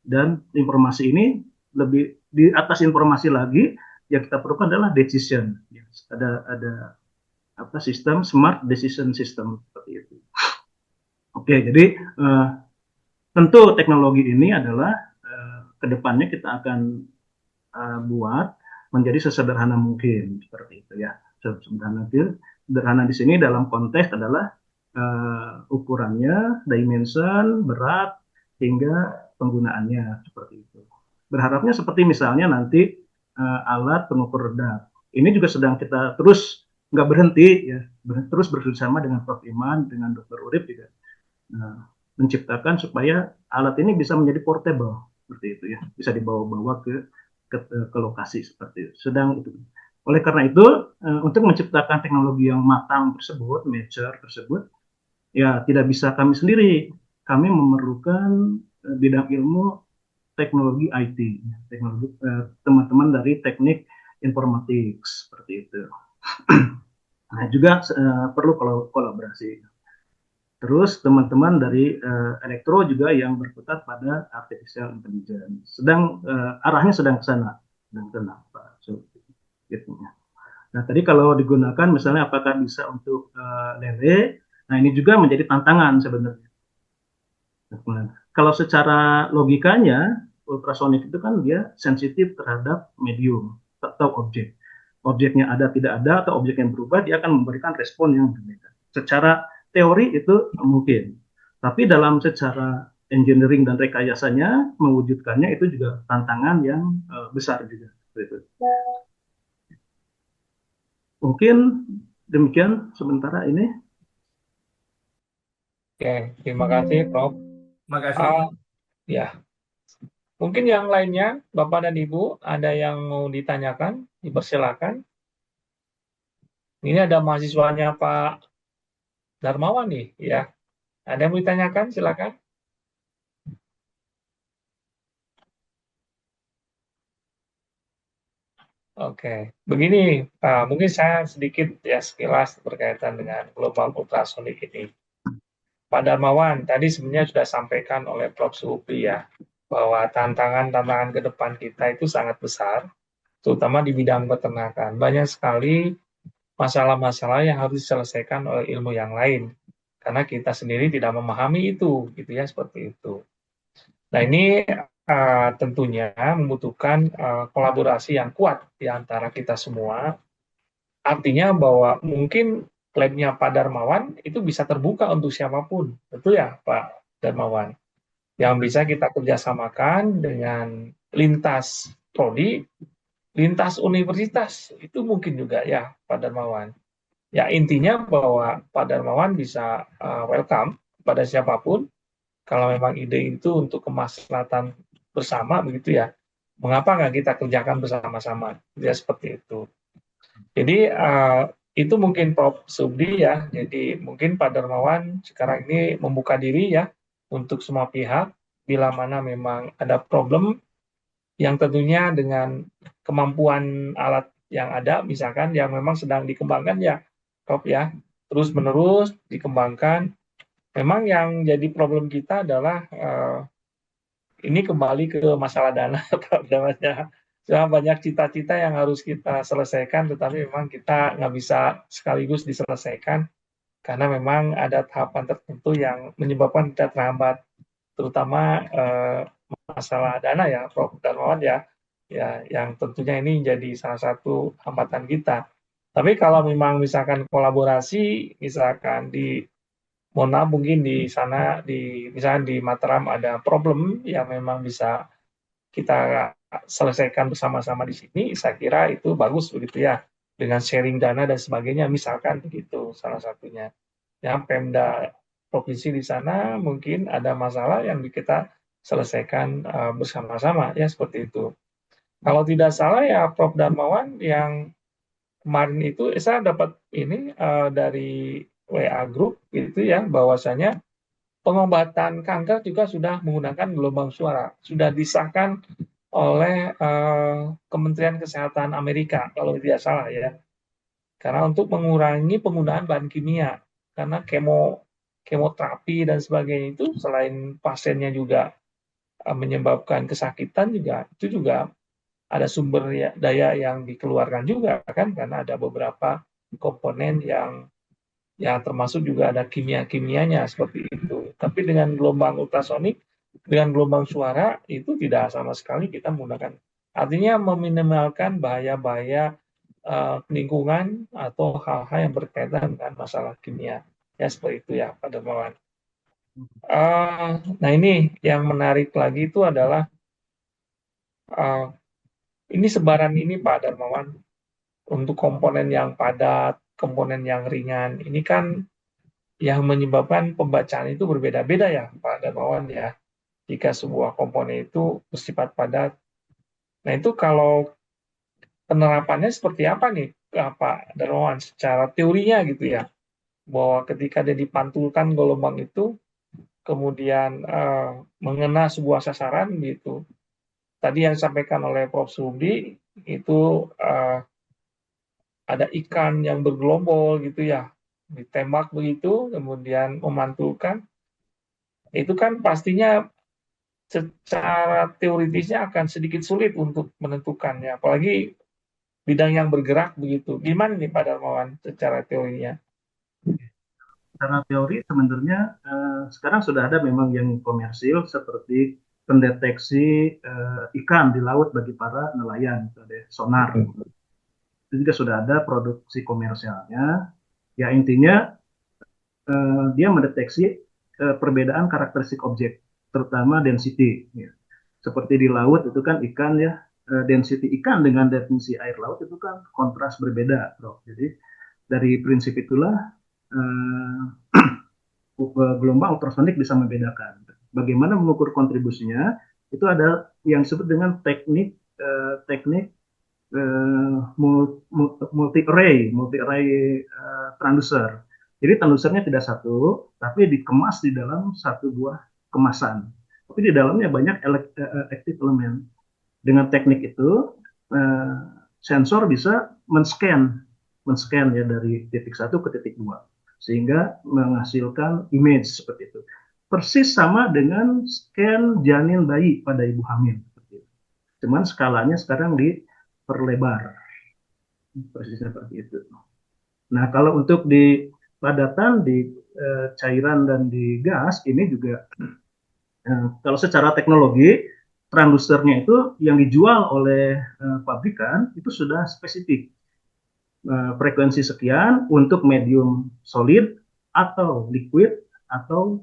dan informasi ini lebih di atas informasi lagi yang kita perlukan adalah decision. Ada apa sistem smart decision system seperti itu. Oke, jadi tentu teknologi ini adalah kedepannya kita akan buat menjadi sesederhana mungkin seperti itu ya. Sederhana di sini dalam konteks adalah ukurannya, dimension, berat, hingga penggunaannya seperti itu. Berharapnya seperti misalnya nanti alat pengukur redap. Ini juga sedang kita terus nggak berhenti ya, terus bekerjasama dengan Prof. Iman, dengan Dr. Urip juga menciptakan supaya alat ini bisa menjadi portable seperti itu ya, bisa dibawa-bawa ke lokasi seperti itu. Sedang itu. Oleh karena itu, untuk menciptakan teknologi yang matang tersebut, mature tersebut, ya tidak bisa kami sendiri. Kami memerlukan bidang ilmu teknologi IT, teknologi teman-teman dari teknik informatik seperti itu. Nah, juga perlu kolaborasi. Terus teman-teman dari elektro juga yang berkutat pada artificial intelligence. Arahnya sedang ke sana. Dan kenapa? Gitu. Nah, tadi kalau digunakan misalnya apakah bisa untuk lele, nah ini juga menjadi tantangan sebenarnya. Nah, kalau secara logikanya, ultrasonik itu kan dia sensitif terhadap medium atau objek. Objeknya ada tidak ada atau objek yang berubah, dia akan memberikan respon yang berbeda. Secara teori itu mungkin, tapi dalam secara engineering dan rekayasanya mewujudkannya itu juga tantangan yang besar juga. Mungkin demikian sementara ini. Oke, terima kasih, Prof. Terima kasih. Ya, mungkin yang lainnya, Bapak dan Ibu, ada yang mau ditanyakan, dipersilakan. Ini ada mahasiswanya Pak Darmawan nih, ya. Ada yang mau ditanyakan, silakan. Oke, begini, mungkin saya sedikit ya sekilas berkaitan dengan global ultrasonic ini. Pak Darmawan, tadi sebenarnya sudah sampaikan oleh Prof. Supri ya, bahwa tantangan-tantangan ke depan kita itu sangat besar, terutama di bidang peternakan. Banyak sekali masalah-masalah yang harus diselesaikan oleh ilmu yang lain, karena kita sendiri tidak memahami itu, gitu ya, seperti itu. Nah, ini tentunya membutuhkan kolaborasi yang kuat di antara kita semua. Artinya bahwa mungkin klaimnya Pak Darmawan itu bisa terbuka untuk siapapun. Betul ya Pak Darmawan? Yang bisa kita kerjasamakan dengan lintas prodi, lintas universitas. Itu mungkin juga ya Pak Darmawan. Ya intinya bahwa Pak Darmawan bisa welcome pada siapapun. Kalau memang ide itu untuk kemaslahatan bersama begitu ya, mengapa nggak kita kerjakan bersama-sama? Ya seperti itu. Jadi itu mungkin Prof. Subdi ya. Jadi mungkin Pak Darmawan sekarang ini membuka diri ya untuk semua pihak bila mana memang ada problem yang tentunya dengan kemampuan alat yang ada, misalkan yang memang sedang dikembangkan ya, Prof ya, terus menerus dikembangkan. Memang yang jadi problem kita adalah ini kembali ke masalah dana, banyak cita-cita yang harus kita selesaikan, tetapi memang kita nggak bisa sekaligus diselesaikan karena memang ada tahapan tertentu yang menyebabkan kita terhambat, terutama masalah dana ya, Prof. Darmawan ya, yang tentunya ini jadi salah satu hambatan kita. Tapi kalau memang misalkan kolaborasi, misalkan mohon maaf mungkin di sana, misalkan di Mataram ada problem yang memang bisa kita selesaikan bersama-sama di sini, saya kira itu bagus begitu ya, dengan sharing dana dan sebagainya, misalkan begitu salah satunya. Ya, Pemda provinsi di sana mungkin ada masalah yang kita selesaikan bersama-sama, ya seperti itu. Kalau tidak salah ya Prof. Darmawan, yang kemarin itu saya dapat ini dari WA Group gitu ya, bahwasanya pengobatan kanker juga sudah menggunakan gelombang suara, sudah disahkan oleh Kementerian Kesehatan Amerika kalau tidak salah ya. Karena untuk mengurangi penggunaan bahan kimia, karena kemoterapi dan sebagainya itu selain pasiennya juga menyebabkan kesakitan, juga itu juga ada sumber daya yang dikeluarkan juga kan, karena ada beberapa komponen yang ya termasuk juga ada kimia-kimianya seperti itu. Tapi dengan gelombang ultrasonik, dengan gelombang suara itu tidak sama sekali kita menggunakan. Artinya meminimalkan bahaya-bahaya lingkungan atau hal-hal yang berkaitan dengan masalah kimia. Ya seperti itu ya Pak Darmawan. Nah ini yang menarik lagi itu adalah ini sebaran ini Pak Darmawan, untuk komponen yang padat, komponen yang ringan, ini kan yang menyebabkan pembacaan itu berbeda-beda ya Pak Darmawan ya. Jika sebuah komponen itu bersifat padat. Nah itu kalau penerapannya seperti apa nih Pak Darmawan secara teorinya gitu ya. Bahwa ketika dia dipantulkan gelombang itu, kemudian mengena sebuah sasaran gitu. Tadi yang disampaikan oleh Prof. Sudi, itu ada ikan yang bergelombol gitu ya, ditembak begitu, kemudian memantulkan, itu kan pastinya secara teoritisnya akan sedikit sulit untuk menentukannya, apalagi bidang yang bergerak begitu. Gimana nih Pak Darmawan secara teorinya? Karena teori sebenarnya sekarang sudah ada memang yang komersil seperti pendeteksi ikan di laut bagi para nelayan, ada sonar. Itu juga sudah ada produksi komersialnya. Ya intinya dia mendeteksi perbedaan karakteristik objek, terutama density. Ya. Seperti di laut itu kan ikan ya, density ikan dengan definisi air laut itu kan kontras berbeda, bro. Jadi dari prinsip itulah gelombang ultrasonik bisa membedakan. Bagaimana mengukur kontribusinya? Itu ada yang disebut dengan teknik multi array transducer. Jadi transducernya tidak satu, tapi dikemas di dalam satu buah kemasan. Tapi di dalamnya banyak active elemen. Dengan teknik itu sensor bisa men-scan ya dari titik 1 ke titik 2 sehingga menghasilkan image seperti itu. Persis sama dengan scan janin bayi pada ibu hamil. Cuman skalanya sekarang diperlebar. Persisnya seperti itu. Nah, kalau untuk di padatan, di cairan dan di gas, ini juga kalau secara teknologi, transducernya itu yang dijual oleh pabrikan itu sudah spesifik. Frekuensi sekian untuk medium solid atau liquid atau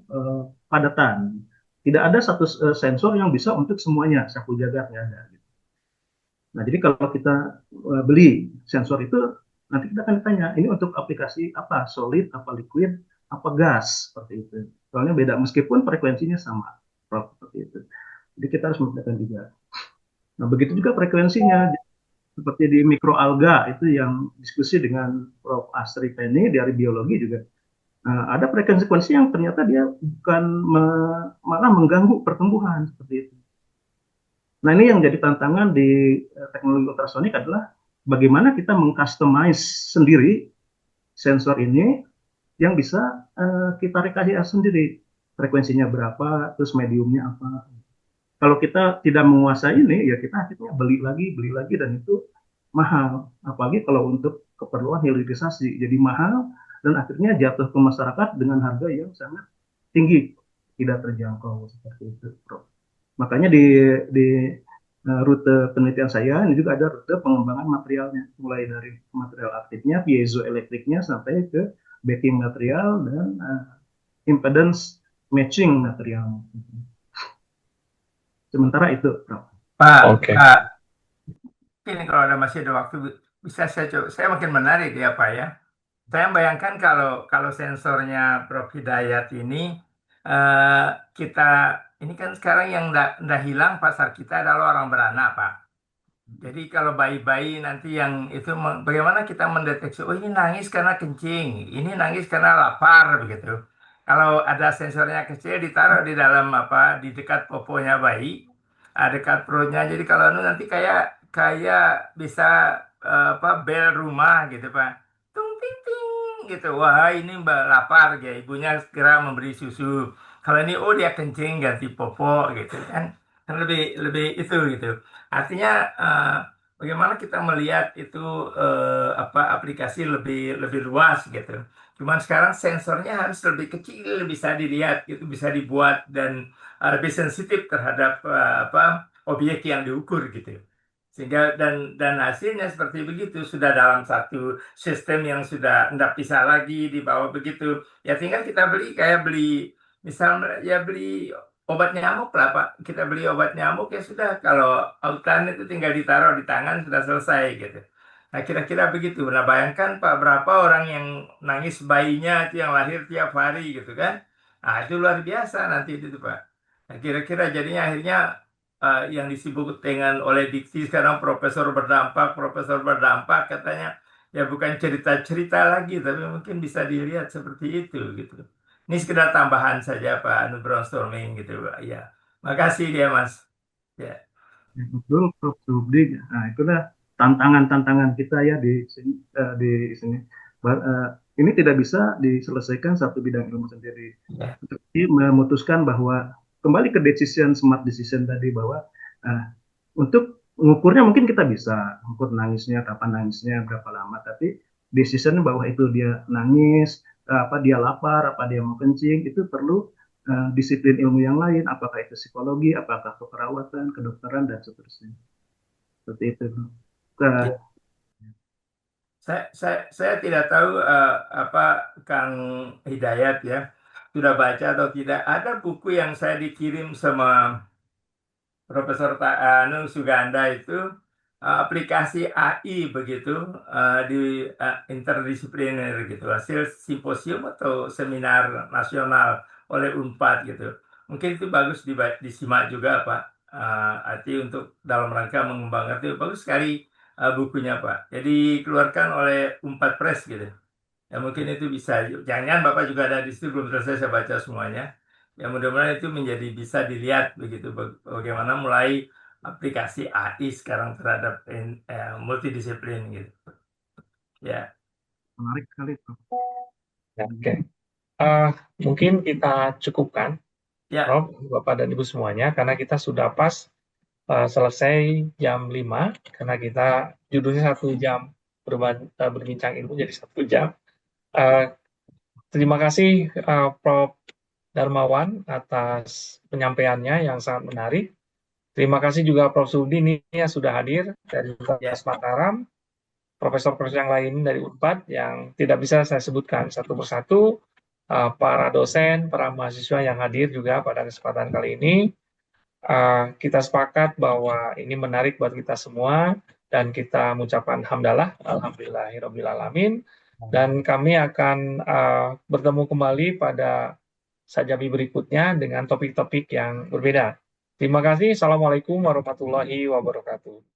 padatan. Tidak ada satu sensor yang bisa untuk semuanya, sapu jagat nggak ada. Nah, jadi kalau kita beli sensor itu, nanti kita akan ditanya, ini untuk aplikasi apa? Solid, apa liquid, apa gas? Seperti itu. Soalnya beda, meskipun frekuensinya sama. Seperti itu. Jadi kita harus membedakan juga. Nah, begitu juga frekuensinya. Seperti di mikroalga, itu yang diskusi dengan Prof. Astri Penny dari biologi juga. Ada frekuensi yang ternyata dia bukan malah mengganggu pertumbuhan. Seperti itu. Nah, ini yang jadi tantangan di teknologi ultrasonik adalah bagaimana kita mengcustomize sendiri sensor ini yang bisa kita rekayasa sendiri. Frekuensinya berapa, terus mediumnya apa. Kalau kita tidak menguasai ini, ya kita akhirnya beli lagi, dan itu mahal. Apalagi kalau untuk keperluan hilirisasi, jadi mahal, dan akhirnya jatuh ke masyarakat dengan harga yang sangat tinggi, tidak terjangkau seperti itu, Prof. Makanya di rute penelitian saya ini juga ada rute pengembangan materialnya, mulai dari material aktifnya, piezoelektriknya sampai ke backing material dan impedance matching material. Sementara itu, Prof. Pak, Oke. ini kalau masih ada waktu bisa saya coba. Saya makin menarik ya Pak ya. Saya bayangkan kalau sensornya Prof Hidayat ini eh, kita ini kan sekarang yang ndak hilang pasar kita adalah orang beranak Pak. Jadi kalau bayi-bayi nanti yang itu bagaimana kita mendeteksi, oh ini nangis karena kencing, ini nangis karena lapar begitu. Kalau ada sensornya kecil ditaruh di dalam di dekat poponya bayi, dekat perutnya. Jadi kalau nanti kayak kayak bisa bel rumah gitu Pak. Tung ting ting gitu. Wah, ini Mbak lapar ya, ibunya segera memberi susu. Kalau ini oh dia kencing ganti popok gitu kan. Kan lebih lebih itu gitu. Artinya bagaimana kita melihat itu aplikasi lebih lebih luas gitu. Cuman sekarang sensornya harus lebih kecil bisa dilihat gitu, bisa dibuat dan lebih sensitif terhadap objek yang diukur gitu. Sehingga dan hasilnya seperti begitu sudah dalam satu sistem yang sudah tidak bisa lagi dibawa begitu. Ya tinggal kita beli kayak beli misalnya ya beli obat nyamuk lah Pak. Kita beli obat nyamuk ya sudah. Kalau autan itu tinggal ditaruh di tangan sudah selesai gitu. Nah kira-kira begitu. Nah bayangkan Pak berapa orang yang nangis bayinya itu yang lahir tiap hari gitu kan. Nah itu luar biasa nanti itu Pak. Nah kira-kira jadinya akhirnya yang disebut dengan oleh diksi sekarang profesor berdampak katanya ya bukan cerita-cerita lagi tapi mungkin bisa dilihat seperti itu gitu. Ini sekedar tambahan saja Pak, brainstorming gitu Pak. Ya, makasih dia Mas. Ya, Betul, Prof. Subdi. Nah, itulah tantangan-tantangan kita ya di sini. Ini tidak bisa diselesaikan satu bidang ilmu sendiri. ya, Tapi memutuskan bahwa kembali ke smart decision tadi bahwa uh, untuk mengukurnya mungkin kita bisa mengukur nangisnya, kapan nangisnya, berapa lama. Tapi decision bahwa itu dia nangis, apa dia lapar, apa dia mau kencing, itu perlu disiplin ilmu yang lain, apakah itu psikologi, apakah keperawatan, kedokteran, dan seterusnya. Seperti itu. ya. Ke, Saya tidak tahu apa Kang Hidayat ya sudah baca atau tidak. Ada buku yang saya dikirim sama Profesor Suganda itu aplikasi AI begitu di interdisipliner gitu hasil simposium atau seminar nasional oleh Unpad gitu mungkin itu bagus disimak juga Pak arti untuk dalam rangka mengembangkan itu bagus sekali bukunya Pak jadi keluarkan oleh Unpad Press gitu. Ya mungkin itu bisa. Jangan Bapak juga ada di situ belum selesai saya baca semuanya. Ya mudah-mudahan itu menjadi bisa dilihat begitu bagaimana mulai aplikasi AI sekarang terhadap multidisiplin gitu. Ya, menarik sekali, Prof. Oke. Eh, Mungkin kita cukupkan, ya, Prof, Bapak dan Ibu semuanya, karena kita sudah pas selesai jam 5, karena kita judulnya 1 jam berbincang ilmu jadi 1 jam. Eh, Terima kasih Prof. Darmawan atas penyampaiannya yang sangat menarik. Terima kasih juga Prof. Sudi ini yang sudah hadir dari ya. Universitas Mataram, profesor-profesor yang lain dari Unpad yang tidak bisa saya sebutkan satu persatu, para dosen, para mahasiswa yang hadir juga pada kesempatan kali ini. Kita sepakat bahwa ini menarik buat kita semua dan kita mengucapkan hamdalah, alhamdulillahirobbilalamin. Dan kami akan bertemu kembali pada Sajabi berikutnya dengan topik-topik yang berbeda. Terima kasih. Assalamualaikum warahmatullahi wabarakatuh.